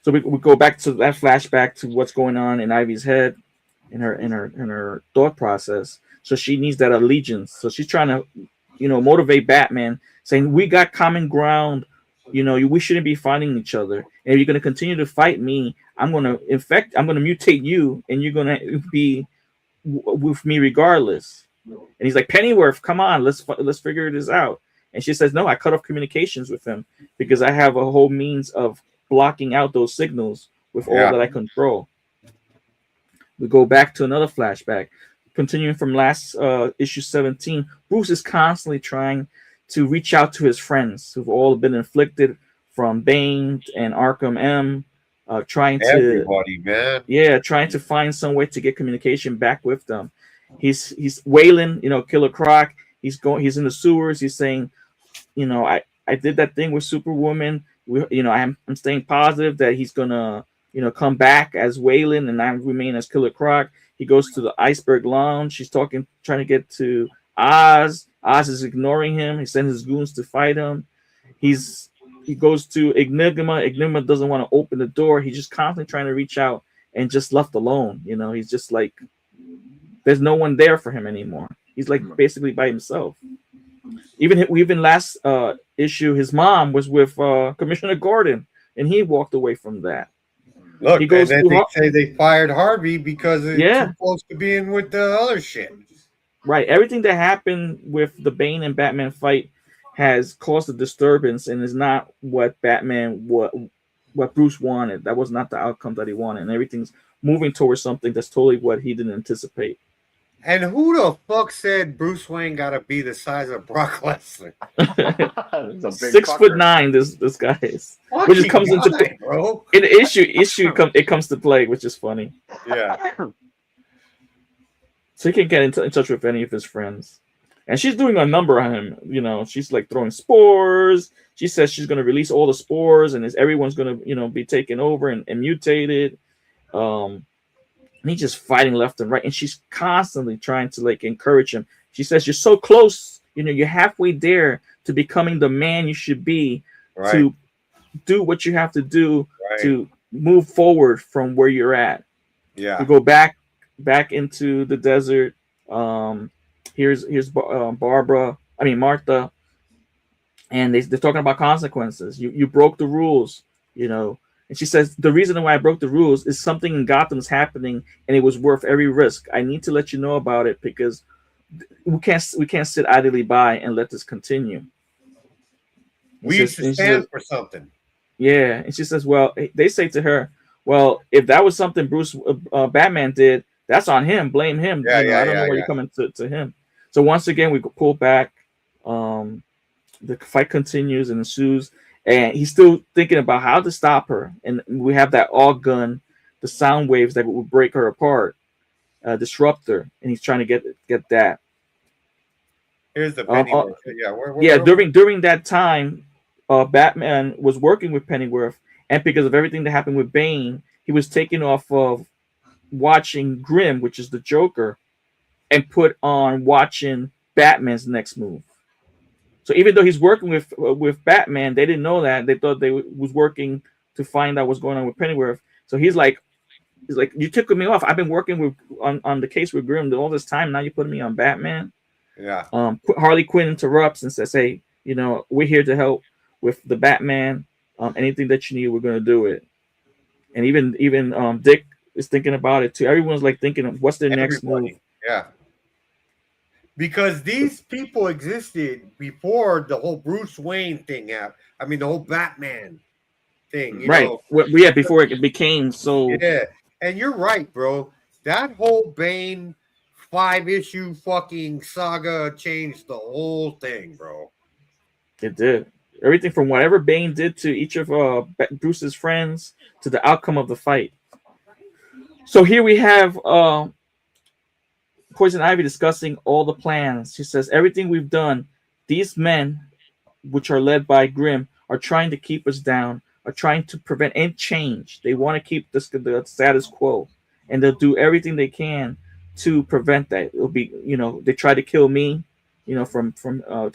So we go back to that flashback to what's going on in Ivy's head, in her thought process. So she needs that allegiance. So she's trying to, motivate Batman, saying we got common ground. We shouldn't be fighting each other. And if you're gonna continue to fight me, I'm gonna mutate you, and you're gonna be with me regardless. And he's like, Pennyworth, come on, let's figure this out. And she says, no, I cut off communications with him because I have a whole means of blocking out those signals with all that I control. We go back to another flashback. Continuing from last issue 17, Bruce is constantly trying to reach out to his friends who've all been inflicted from Bane and Arkham M, trying to find some way to get communication back with them. He's Waylon, Killer Croc. He's in the sewers. He's saying, I did that thing with Superwoman. I'm staying positive that he's gonna, come back as Waylon and I remain as Killer Croc. He goes to the Iceberg Lounge. He's trying to get to Oz. Oz is ignoring him. He sends his goons to fight him. He goes to Enigma. Enigma doesn't want to open the door. He's just constantly trying to reach out and just left alone. He's just like, there's no one there for him anymore. He's like basically by himself. Even last issue, his mom was with Commissioner Gordon, and he walked away from that. Look, and then they say they fired Harvey because it's too close to being with the other shit. Right. Everything that happened with the Bane and Batman fight has caused a disturbance and is not what Bruce wanted. That was not the outcome that he wanted. And everything's moving towards something that's totally what he didn't anticipate. And who the fuck said Bruce Wayne gotta be the size of Brock Lesnar? 6'9", this guy is, which just comes into play, bro. In the issue, it comes to play, which is funny. Yeah. So he can't get in touch with any of his friends, and she's doing a number on him. She's like throwing spores. She says she's gonna release all the spores, and everyone's gonna be taken over and mutated. And he's just fighting left and right, and she's constantly trying to encourage him. She says, "You're so close. You're halfway there to becoming the man you should be, to do what you have to do to move forward from where you're at." Yeah. To go back into the desert. Here's Martha, and they're talking about consequences. You broke the rules, And she says, the reason why I broke the rules is something in Gotham's happening, and it was worth every risk. I need to let you know about it because we can't sit idly by and let this continue. We used to stand for something. Yeah, and she says, well, they say to her, well, if that was something Batman did, that's on him. Blame him. I don't know where you're coming to him. So once again, we pull back. The fight continues and ensues. And he's still thinking about how to stop her. And we have that AUG gun, the sound waves that would break her apart, disrupt her. And he's trying to get that. Here's the Pennyworth. During that time, Batman was working with Pennyworth. And because of everything that happened with Bane, he was taken off of watching Grimm, which is the Joker, and put on watching Batman's next move. So even though he's working with Batman, they didn't know that. They thought they was working to find out what's going on with Pennyworth. So he's like, you took me off. I've been working on the case with Grimm all this time. Now you're putting me on Batman. Yeah. Harley Quinn interrupts and says, "Hey, we're here to help with the Batman. Anything that you need, we're gonna do it." And even Dick is thinking about it too. Everyone's thinking of what's their next move. Yeah. Because these people existed before the whole Bruce Wayne thing happened. I mean, the whole Batman thing. Before it became so. Yeah, and you're right, bro. That whole Bane 5-issue fucking saga changed the whole thing, bro. It did. Everything from whatever Bane did to each of Bruce's friends to the outcome of the fight. So here we have Poison Ivy discussing all the plans. She says, everything we've done, these men, which are led by Grimm, are trying to keep us down, are trying to prevent any change. They want to keep the status quo, and they'll do everything they can to prevent that. It'll be, they try to kill me, from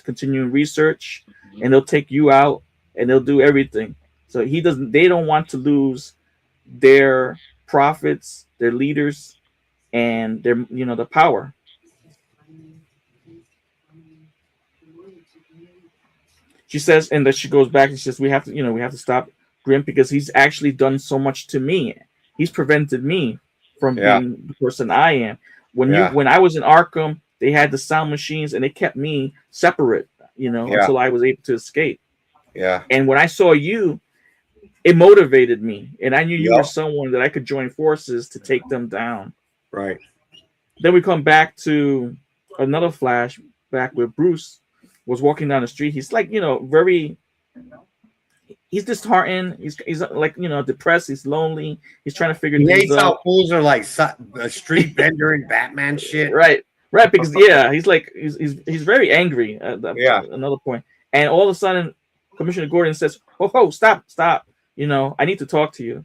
continuing research, and they'll take you out, and they'll do everything. So they don't want to lose their prophets, their leaders, and their the power. She says, and that she goes back and she says, we have to stop Grim because he's actually done so much to me. He's prevented me from Yeah. being the person I am. Yeah. When I was in Arkham, they had the sound machines and they kept me separate, Yeah. until I was able to escape. Yeah. And when I saw you, it motivated me, and I knew you Yep. were someone that I could join forces to take them down. Right. Then we come back to another flashback where Bruce was walking down the street. He's like, very. He's disheartened. He's like, depressed. He's lonely. He's trying to figure He things hates how out. fools are like a street vendor and Batman shit. Right. Because he's like he's very angry. Yeah. Another point. And all of a sudden, Commissioner Gordon says, "Oh, stop! I need to talk to you."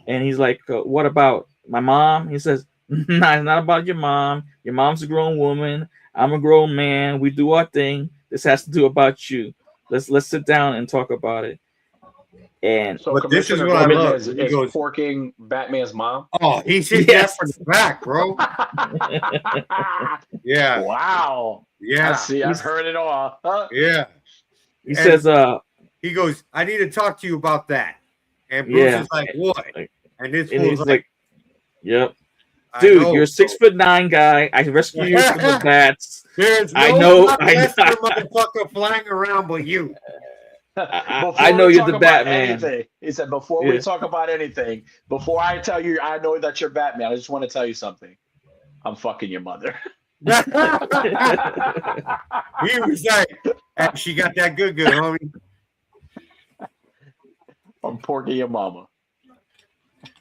And he's like, "What about my mom?" He says, "Nah, it's not about your mom. Your mom's a grown woman. I'm a grown man. We do our thing. This has to do about you. Let's sit down and talk about it." And So But this is Commissioner what I Gordon love. is He goes- porking Batman's mom. Oh, he's hitting Yes. that from the back, bro. Yeah. Wow. I Yeah. see. I've heard it all. Huh? Yeah. he says, He goes, I need to talk to you about that. And Bruce Yeah. is like, what? And this and fool's he's like, "Yep, I dude, know, you're a bro. 6'9" guy. I rescued you from the bats. There's I no know- Lester motherfucker flying around but you. I know we you're talk the about Batman." anything, he said, before Yeah. we talk about anything, before I tell you I know that you're Batman, I just want to tell you something. I'm fucking your mother. He was like, "Hey, she got that good, homie." I'm porking your mama.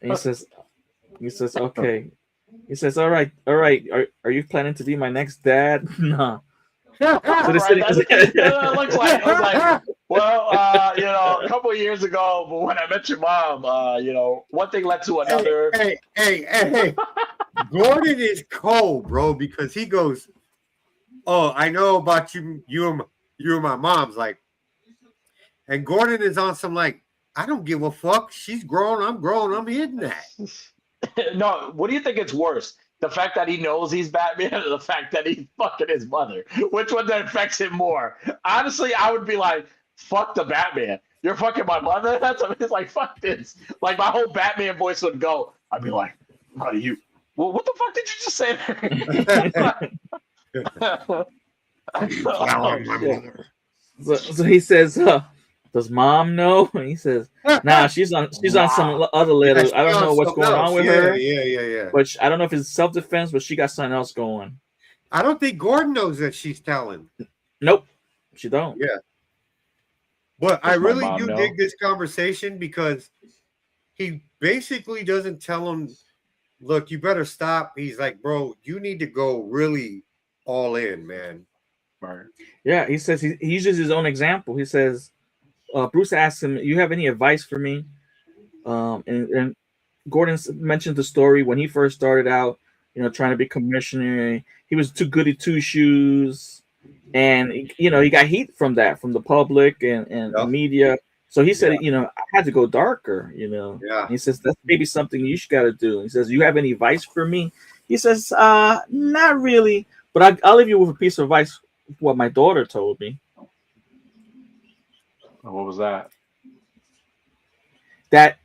And he says, "Okay." He says, "All right. Are you planning to be my next dad?" No. So they're Right, sitting- that's it looks like, well, a couple of years ago, but when I met your mom, one thing led to another. Hey. Gordon is cold, bro, because he goes, "Oh, I know about you and my mom's like," and Gordon is on some like, "I don't give a fuck. She's grown. I'm grown. I'm hitting that." No, what do you think it's worse? The fact that he knows he's Batman or the fact that he's fucking his mother? Which one that affects him more? Honestly, I would be like, fuck the Batman. You're fucking my mother? It's like, fuck this. Like, my whole Batman voice would go. I'd be like, how do you? Well, what the fuck did you just say there? Oh, shit. So he says, "Does mom know?" And he says, "Nah, she's on some other letter. I don't know what's going on with her. Yeah. But I don't know if it's self-defense, but she got something else going." I don't think Gordon knows that she's telling. Nope, she don't. Yeah. But I Does my really mom do know? dig this conversation because he basically doesn't tell him, "Look, you better stop." He's like, "Bro, you need to go really all in, man." Right. Yeah, he says he uses his own example. He says, Bruce asks him, "You have any advice for me?" And Gordon mentioned the story when he first started out, trying to be commissioner. He was too goody two shoes, and he got heat from the public and Yep. the media. So he said, I had to go darker. Yeah. And he says that's maybe something you got to do. He says, "You have any advice for me?" He says, "Not really, but I'll leave you with a piece of advice. What my daughter told me." What was that? That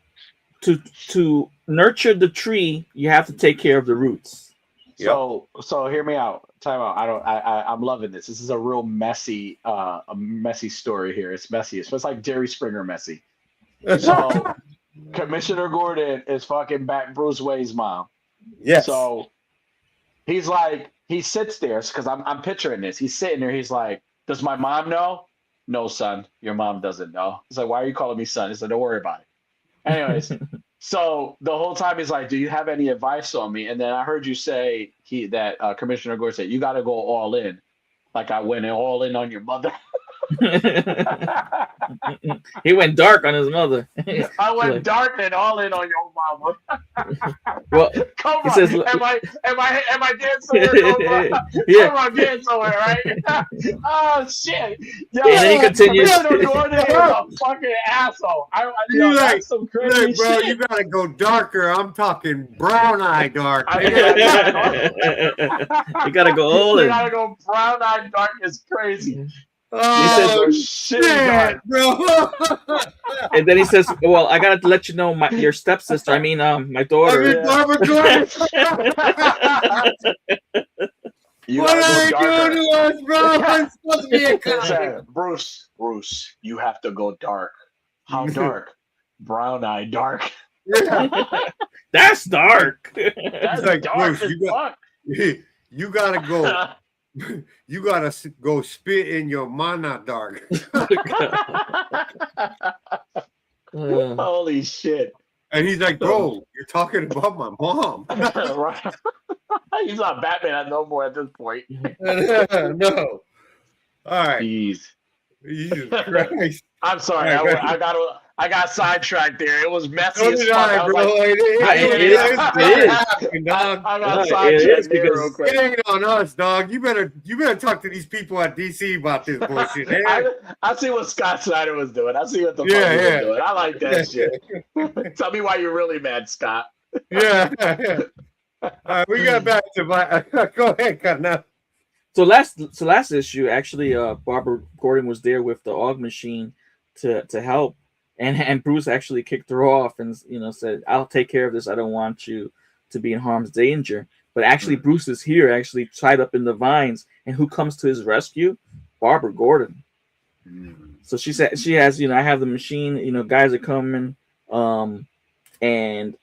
to nurture the tree, you have to take care of the roots. So hear me out. Time out. I'm loving this. This is a real messy story here. It's messy. It's like Jerry Springer messy. So Commissioner Gordon is fucking Bruce Wayne's mom. Yes. So he's like, he sits there because I'm picturing this. He's sitting there. He's like, "Does my mom know?" "No, son, your mom doesn't know." He's like, "Why are you calling me son?" He said, "Don't worry about it." Anyways, so the whole time he's like, "Do you have any advice on me?" And then I heard you say that Commissioner Gordon said, "You got to go all in." Like I went all in on your mother. He went dark on his mother. I went Like, dark and all in on your mama. well, Cobra, he says, am I getting somewhere, Cobra? yeah, Cobra, I'm getting somewhere, right? Oh shit, yo, and then he continues. Commissioner Gordon is a fucking asshole. Yo, You that's some crazy Look, bro, shit. you gotta go darker. I'm talking brown eye dark. I You gotta go all You in. gotta go brown eyed dark is crazy. Oh, shit, dark. bro. And then he says, "Well, I gotta let you know your stepsister. I mean, my daughter." I mean, Barbara Gordon. You What gotta are go you darker. doing to us, bro? I'm supposed to be a cop. Said, Bruce, you have to go dark. How dark? Brown eye dark. That's dark. That's like, dark Bruce, as fuck. You gotta go. You gotta go spit in your mana dark. Holy shit. And he's like, bro, you're talking about my mom. Right. He's not Batman no more at this point. No. All right. Jeez. Jesus Christ. I'm sorry. All right, I got sidetracked there. It was messy So as did fuck. I, I was bro. like, It is. Dog. I got No, sidetracked there because real quick. It ain't on us, dog. You better talk to these people at DC about this bullshit. I see what Scott Snyder was doing. I see what the fuck Yeah, he yeah. was doing. I like that shit. Tell me why you're really mad, Scott. Yeah. All right, we got back to my. Go ahead, cut now. So last issue, actually, Barbara Gordon was there with the AUG machine to help, and Bruce actually kicked her off and said, "I'll take care of this. I don't want you to be in harm's danger." But actually, Bruce is here, actually tied up in the vines, and who comes to his rescue? Barbara Gordon. So she said she has, I have the machine. Guys are coming, and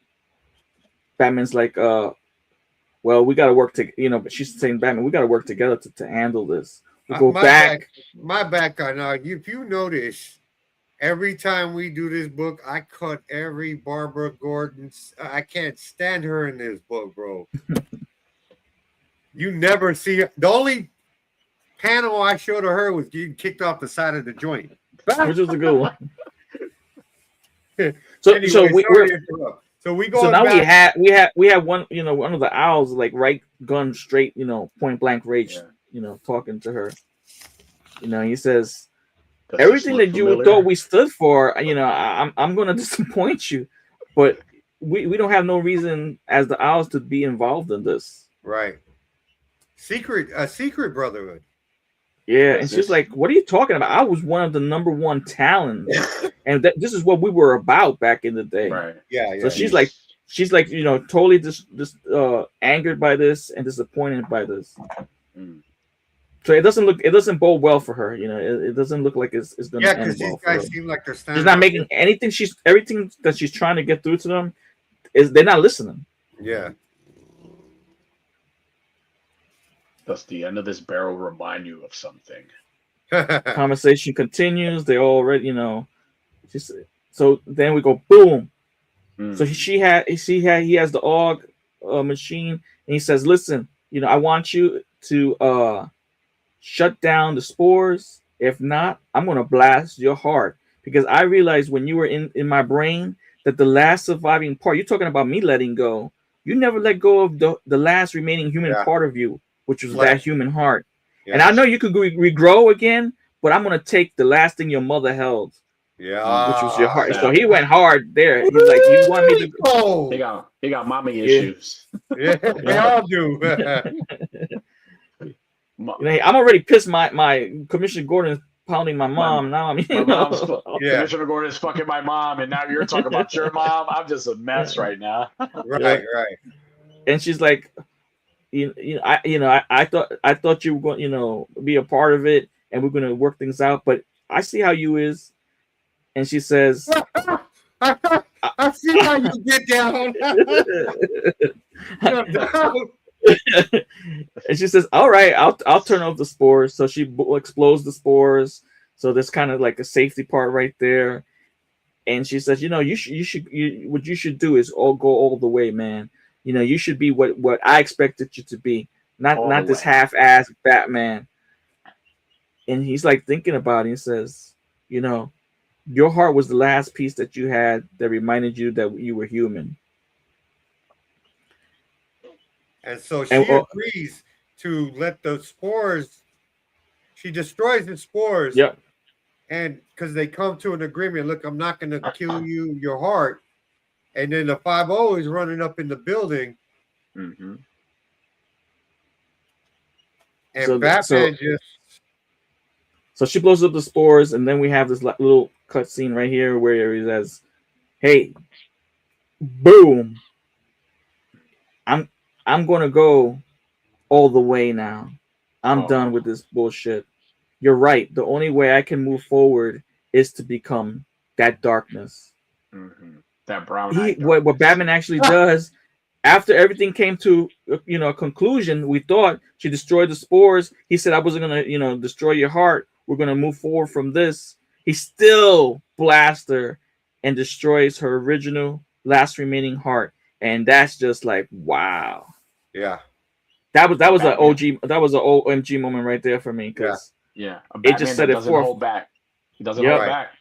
Batman's like, well, we got to work but she's saying, Batman, we got to work together to handle this. We'll go back. My back on if you notice, every time we do this book, I cut every Barbara Gordon's. I can't stand her in this book, bro. You never see her. The only panel I showed her was getting kicked off the side of the joint. Which was a good one. Anyway, So we go. So now back. we have one, one of the owls like right gun straight, point blank range, talking to her. He says, everything that you thought we stood for, I'm going to disappoint you, but we don't have no reason as the owls to be involved in this. Right. A secret brotherhood. Yeah, and she's like, "What are you talking about? I was one of the number one talents, and this is what we were about back in the day." Right. Yeah. So she's like, totally just angered by this and disappointed by this. So it doesn't bode well for her. It doesn't look like it's going to end because well these for guys her. seem like they're standing. She's not making anything. Everything that she's trying to get through to them they're not listening. Yeah. Does the end of this barrel remind you of something? Conversation continues. They already, so then we go boom. So he has the AUG machine, and he says, "Listen, I want you to shut down the spores. If not, I'm gonna blast your heart, because I realized when you were in my brain that the last surviving part. You're talking about me letting go. You never let go of the last remaining human part of you, which was that human heart. Yeah. And I know you could regrow again, but I'm gonna take the last thing your mother held." Yeah, which was your heart. So he went hard there. He's like, "You want me to go?" He got mommy issues. Yeah, they all do. I'm already pissed. My Commissioner Gordon is pounding my mom. Now Commissioner Gordon is fucking my mom, and now you're talking about your mom. I'm just a mess right now. Right. And she's like, I thought you were going, be a part of it, and we're going to work things out. But I see how you is. And she says, I see how you get down. And she says, "All right, I'll turn off the spores." So she explodes the spores. So there's kind of like a safety part right there. And she says, what you should do is go all the way, man. You should be what I expected you to be, not this half-assed Batman. And he's like thinking about it. He says, you know, your heart was the last piece that you had that reminded you that you were human. And so she And agrees to let the spores. She destroys the spores, yep. and because they come to an agreement. Look, I'm not going to kill you, your heart. And then the 5-0 is running up in the building, Mm-hmm. and So Batman just so she blows up the spores, and then we have this little cut scene right here where he says, "Hey, boom! I'm gonna go all the way now. I'm done with this bullshit. You're right. The only way I can move forward is to become that darkness." Mm-hmm. That brown He eye. what Batman actually does after everything came to a conclusion. We thought she destroyed the spores. He said, "I wasn't gonna destroy your heart. We're gonna move forward from this." He still blasts her and destroys her original last remaining heart, and that's just like wow. yeah. That was an Batman. OG. That was an OMG moment right there for me because Yeah, a it just Batman set that it doesn't forth. hold back. He doesn't Yep. hold back.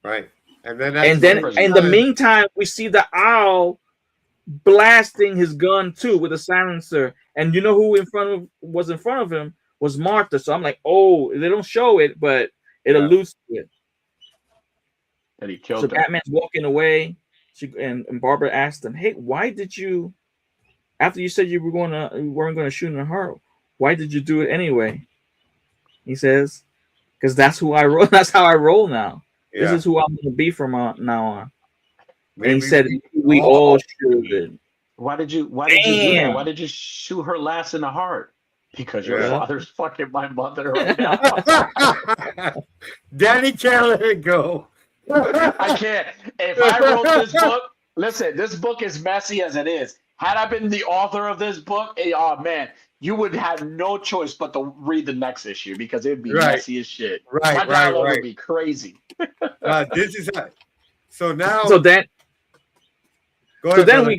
Right. And then And then in the meantime, we see the owl blasting his gun too with a silencer. And you know who was in front of him was Martha. So I'm like, oh, they don't show it, but it alludes to it. That he killed So her. Batman's walking away. And Barbara asked him, "Hey, why did you? After you said you weren't gonna shoot in her, why did you do it anyway?" He says, "Because that's who I roll. That's how I roll now. Yeah. This is who I'm gonna be from now on." Maybe and he said, "We all should." Why did you do that? Why did you shoot her last in the heart? Because your father's fucking my mother right now. Daddy can't let it go. I can't. If I wrote this book, listen, this book is messy as it is. Had I been the author of this book, oh man, you would have no choice but to read the next issue because it would be messy as shit. My dialogue would be crazy. This is so now. So then, go ahead, so then we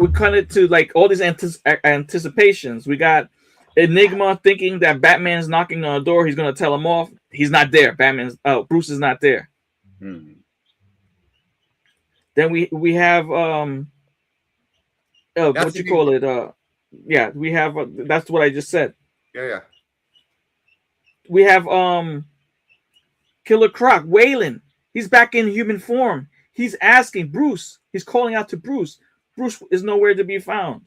cut it to like all these anticipations. We got Enigma thinking that Batman's knocking on the door. He's gonna tell him off. He's not there. Bruce is not there. Hmm. Then we have what you call it? Yeah, we have that's what I just said. Yeah. We have Killer Croc, Waylon. He's back in human form. He's asking Bruce. He's calling out to Bruce. Bruce is nowhere to be found.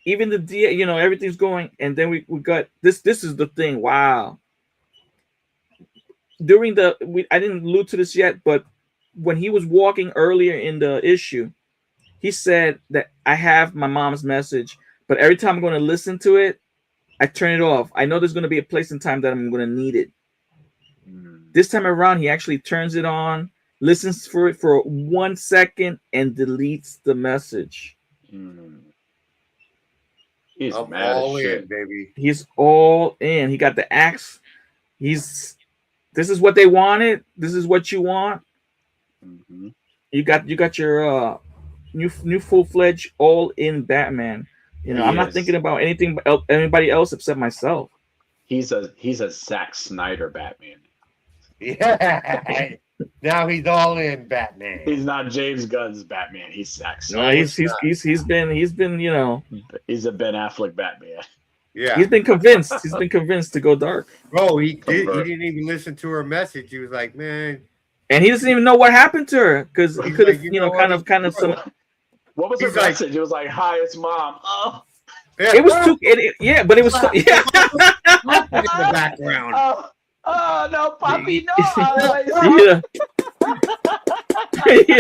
Even the DA, everything's going, and then we got this. This is the thing. Wow. I didn't allude to this yet, but when he was walking earlier in the issue, he said that I have my mom's message, but every time I'm going to listen to it, I turn it off. I know there's going to be a place and time that I'm going to need it. This time around, he actually turns it on, listens for it for 1 second, and deletes the message. He's I'm mad all as shit, in, baby. He's all in. He got the axe. This is what they wanted. This is what you want. You got your new full-fledged all-in Batman. I'm not thinking about anybody else except myself. He's a Zack Snyder Batman. Yeah. Now he's all in Batman. He's not James Gunn's Batman. He's Zack No, Snyder. he's been He's a Ben Affleck Batman. Yeah. He's been convinced. He's been convinced to go dark. Bro, he didn't even listen to her message. He was like, man. And he doesn't even know what happened to her because he could have, kind of some. What was her message? It was like, "Hi, it's Mom." Oh. Yeah. It was too. But it was. Yeah. in the background. Oh no, Poppy, no! Yeah.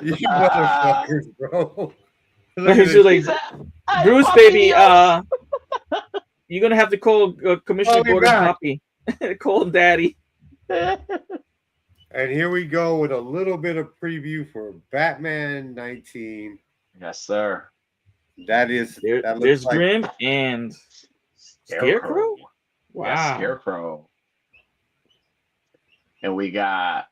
You motherfuckers, bro. She's like, Bruce, baby, you're gonna have to call Commissioner Gordon Poppy. Call him Daddy. And here we go with a little bit of preview for Batman 19. Yes, sir. There's like Grim and Scarecrow. Wow, yeah, Scarecrow. And we got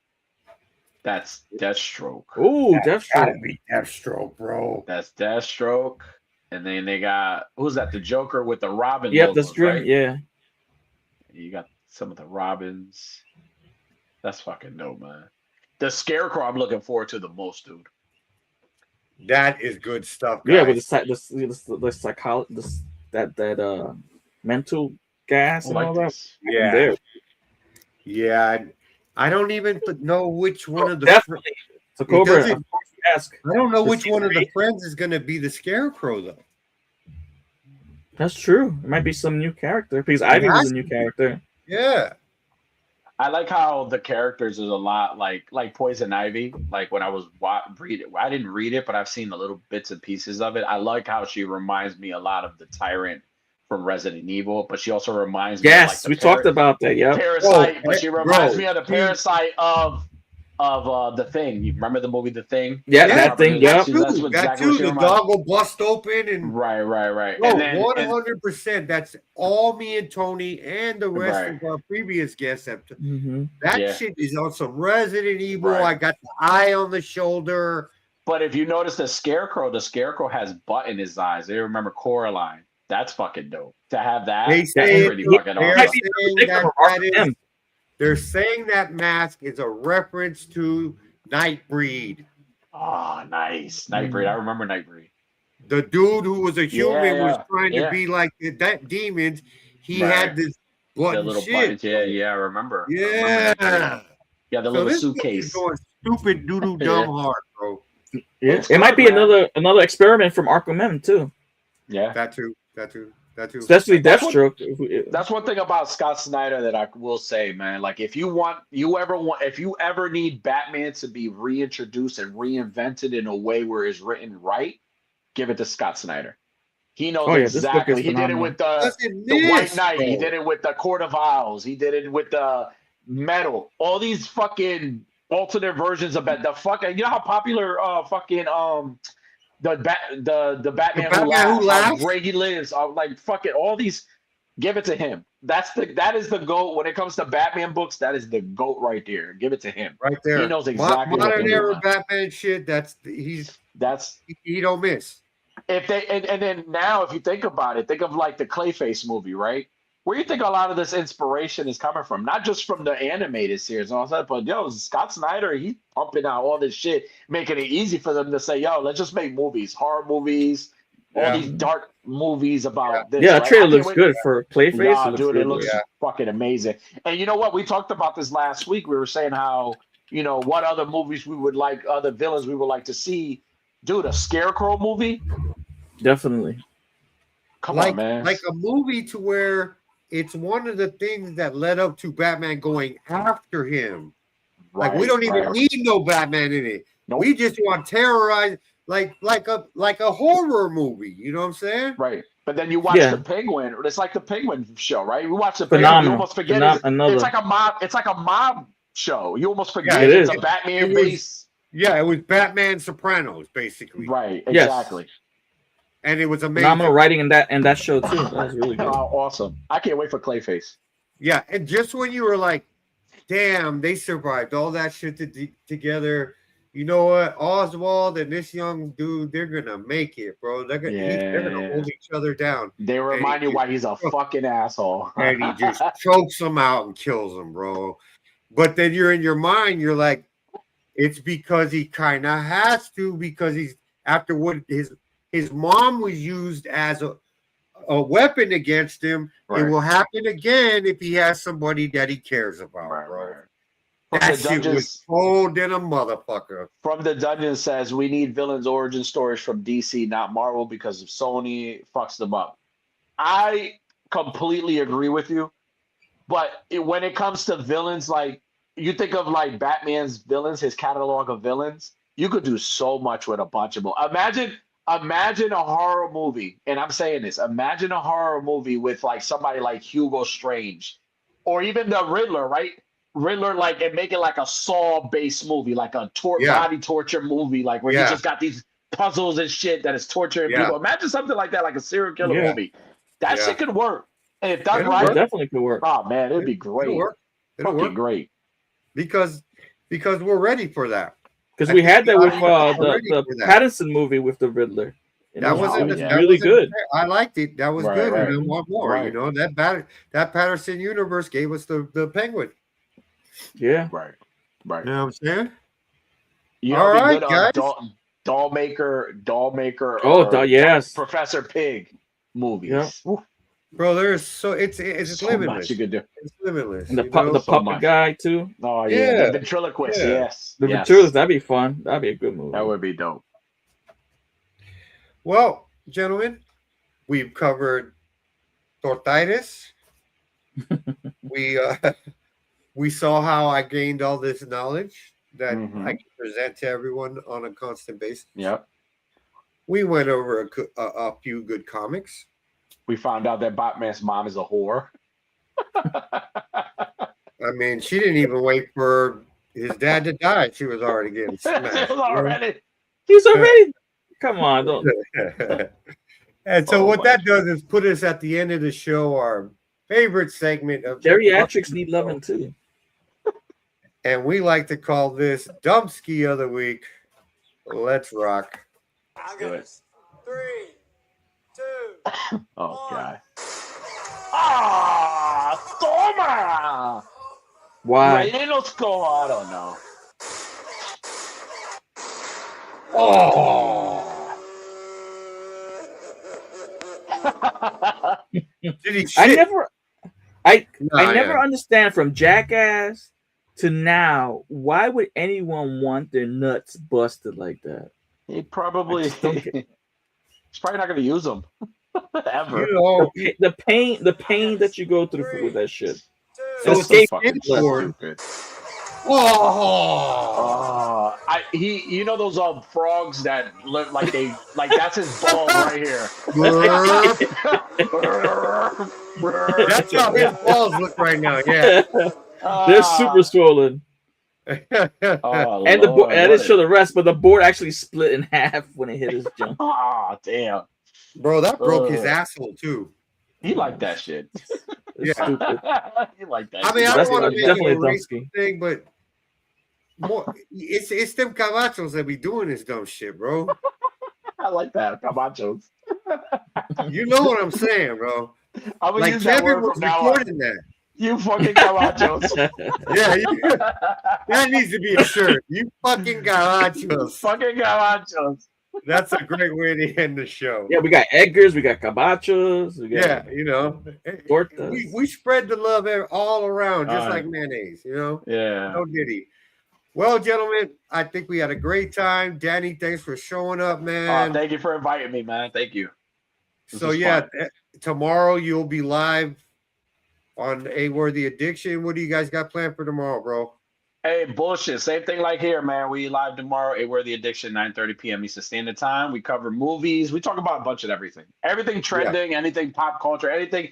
that's Deathstroke. Ooh, Deathstroke. Gotta be Deathstroke, bro. That's Deathstroke. And then they got who's that? The Joker with the Robin. Yep, logos, that's true. right? Yeah. You got some of the Robins. That's fucking dope, man. The Scarecrow, I'm looking forward to the most, dude. That is good stuff, guys. Yeah, with the psychology, that mental gas I and all like that. this. Yeah. There. Yeah, I don't even know which one of the. Definitely. So Cobra, doesn't- of course, ask. I don't know For which one of the season friends is going to be the Scarecrow though. That's true. It might be some new character because Ivy was a new character. Yeah. I like how the characters is a lot like Poison Ivy. Like when I was I didn't read it, but I've seen the little bits and pieces of it. I like how she reminds me a lot of the Tyrant from Resident Evil, but she also reminds me of, like, Yes, the we talked about that. Yep. Parasite, but she reminds bro, me of the Parasite of The Thing. You remember the movie The Thing? Yeah, that thing. Yep. That's what That exactly too. what she The reminds dog will bust open and Right. bro, And then 100%. That's all me and Tony and the rest Right. of our previous guests have. Mm-hmm. That Yeah. shit is on some Resident Evil. Right. I got the eye on the shoulder. but if you notice the Scarecrow has butt in his eyes. They remember Coraline. That's fucking dope. To have that, They that's say pretty it- fucking they're awesome. saying they're saying that mask is a reference to Nightbreed. Oh, nice. Nightbreed. I remember Nightbreed. The dude who was a human was trying to yeah. be like that demons. He Right. had this The button little shit. buttons. Yeah, I remember. I remember Yeah. Nightbreed. Yeah, the So little this thing suitcase. is going stupid doodoo Yeah. dumb hard, bro. Yeah, It's it might be good, man. another experiment from Arkham M too, Yeah. That too. especially That's what- Deathstroke. That's one thing about Scott Snyder that I will say, man. Like, if you ever need Batman to be reintroduced and reinvented in a way where it's written right, give it to Scott Snyder. He knows Oh, yeah, this book exactly. is He did it phenomenal. with Doesn't the White miss, Knight. He bro. did it with the Court of Owls. He did it with the Metal. All these fucking alternate versions of the fucking. You know how popular the Batman Batman Who Laughs, how Laughs? great he lives. Like fucking all these. Give it to him. That is the GOAT when it comes to Batman books. That is the GOAT right there. Give it to him. Right there. He knows exactly what modern to do, era man. Batman shit. That's He don't miss. if they and then now if you think about it, think of like the Clayface movie, right? Where you think a lot of this inspiration is coming from, not just from the animated series and all that, but yo, Scott Snyder, he's pumping out all this shit, making it easy for them to say, yo, let's just make movies, horror movies, all these dark movies about this. Yeah, right? that trailer I can't looks wait- good for Clayface. Nah, It looks dude, good, it looks yeah. fucking amazing. And you know what? We talked about this last week. We were saying how, what other movies we would like, other villains we would like to see. Dude, a Scarecrow movie? Definitely. Come on, man. Like a movie to where it's one of the things that led up to Batman going after him. Like we don't even need no Batman in it. Nope. We just want to terrorize like a horror movie. You know what I'm saying? Right. But then you watch Yeah. the Penguin. It's like the Penguin show, right? We watch the Phenomenal. Penguin. You almost forget Another. it's like a mob. It's like a mob show. You almost forget it it's is. a Batman It was- base. Yeah, it was Batman Sopranos, basically. Right. Yes. Exactly. And it was amazing. Phenomenal writing in that show too. That was really good. Oh, awesome. I can't wait for Clayface. Yeah, and just when you were like, damn, they survived all that shit together. You know what? Oswald and this young dude, they're gonna make it, bro. They're gonna hold each other down. They remind you why he's a fucking asshole. And he just chokes them out and kills them, bro. But then you're in your mind, you're like, it's because he kind of has to, because he's after what his mom was used as a weapon against him. Right. It will happen again if he has somebody that he cares about, bro. That shit was cold in a motherfucker. From the Dungeon says we need villains origin stories from DC, not Marvel, because if Sony fucks them up. I completely agree with you, but when it comes to villains, like you think of like Batman's villains, his catalog of villains, you could do so much with a bunch of them. Imagine a horror movie, and I'm saying this. Imagine a horror movie with like somebody like Hugo Strange, or even the Riddler, right? Riddler, like, and make it like a Saw-based movie, like a body torture movie, like where he just got these puzzles and shit that is torturing people. Imagine something like that, like a serial killer movie. That shit could work. And if done right, it definitely could work. Oh man, it'd be great. It'll work. Great. Because we're ready for that. Because we had that with ready the for that. Pattinson movie with the Riddler. And That it wasn't was that really wasn't good. fair. I liked it. That was Right, good. right. And I want more. Right. You know that Patterson universe gave us the Penguin. Yeah. Right. Right. You know what I'm saying? You All know, it'd be right, good. guys. Dollmaker, Oh, or yes. Professor Pig movies. Yeah. Ooh, Bro, there's so it's so much limitless. you could do. It's limitless. And the You know? the So puppet much. guy too. Oh yeah, Yeah, the ventriloquist. yeah. Yes, The yes. Venturas, that'd be fun. That'd be a good movie. That would be dope. Well, gentlemen, we've covered tortitis. We saw how I gained all this knowledge that Mhm. I can present to everyone on a constant basis. Yep. We went over a few good comics. We found out that Batman's mom is a whore. I mean, she didn't even wait for his dad to die. She was already getting smashed. It was already. He's already. Come on, don't. And so Oh what my that does is put us at the end of the show, our favorite segment of Geriatrics need loving too. and we like to call this Dumpski of the Week. Let's rock. Do it. 3, 2. Oh god. Ah, toma. Why? Rellenos go. I don't know. Did he shit? I never Nah, never yeah. understand from Jackass to now why would anyone want their nuts busted like that? He probably. I just don't get- He's probably not going to use them ever. You know, The pain that you go through with that shit. So And it's escape- fucking skateboard. stupid. Oh, You know those frogs that look like they like that's his ball right here. that's how his balls look right now. Yeah. They're super swollen. Oh, And the board, Lord, I what didn't a- show the rest, but the board actually split in half when it hit his jump. Ah, damn. Bro, that broke his Ugh. asshole too. He liked that shit. It's Yeah. stupid. He liked that. I mean, shit. I That's don't want to make definitely it a a race Dumpski. thing, but more, it's them cabachos that be doing this dumb shit, bro. I like that. Camachos. You know what I'm saying, bro? I would Like use that Kevin word was from now on. recording that. You fucking camachos. Yeah, that needs to be a shirt. You fucking cabachos. Fucking camachos. That's a great way to end the show. Yeah, we got Edgar's, we got Cabachos, we got Yeah, you know, Tortas. we spread the love all around, just All right. like mayonnaise, you know. Yeah. No diddy. Well, gentlemen, I think we had a great time. Danny, thanks for showing up, man. Thank you for inviting me, man. Thank you. This So was yeah, fun. tomorrow you'll be live on A Worthy Addiction. What do you guys got planned for tomorrow, bro? Hey, bullshit. Same thing like here, man. We live tomorrow, A Worthy Addiction, 9:30 p.m. Eastern Standard Time. We cover movies. We talk about a bunch of everything. Everything trending, anything pop culture, anything.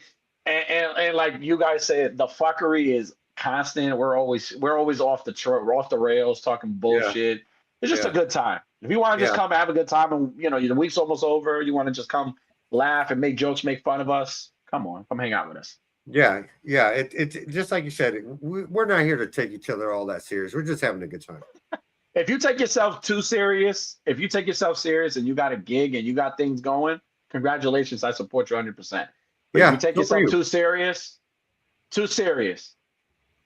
And like you guys said, the fuckery is constant. We're always off we're off the rails talking bullshit. It's just a good time. If you want to just come have a good time and the week's almost over, you want to just come laugh and make jokes, make fun of us, come hang out with us. Yeah. It's just like you said. We're not here to take each other all that serious. We're just having a good time. If you take yourself too serious, and you got a gig and you got things going, congratulations. I support you 100%. But if you take good for yourself you. too serious,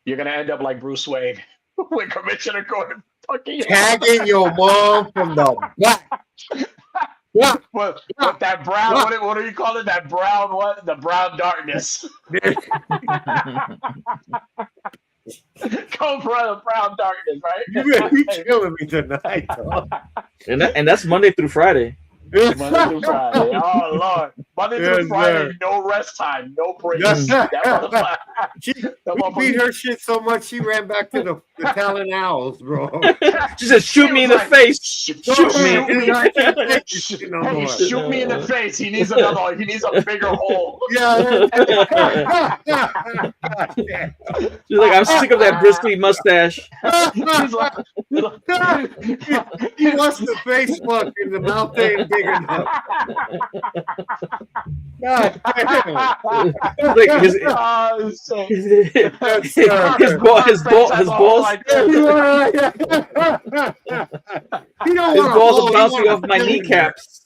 you're going to end up like Bruce Wayne with Commissioner Gordon fucking Tagging your mom from the back. Yeah. With that brown, what do you call it? That brown what? The brown darkness. Come from the brown darkness, right? You better be killing me tonight, dog. And that's Monday through Friday. Monday through Friday. Oh Lord. Monday through Yes, Friday, sir. no rest time, no breaks. Yes. That motherfucker- We beat her shit so much she ran back to the Talon Owls, bro. She said, "Shoot me in the face." Shoot Shoot me. me. Hey, shoot me in the face. He needs another one. He needs a bigger hole. Yeah. She's like, "I'm sick of that bristly mustache." He's like, He wants the face fuck and the mouth ain't big enough. God damn. Like his oh, so, his balls like His his balls are bouncing off my kneecaps.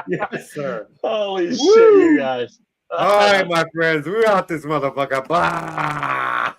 Yes, sir. Holy shit, Woo! you guys. All right, my friends, we're out this motherfucker. Blah.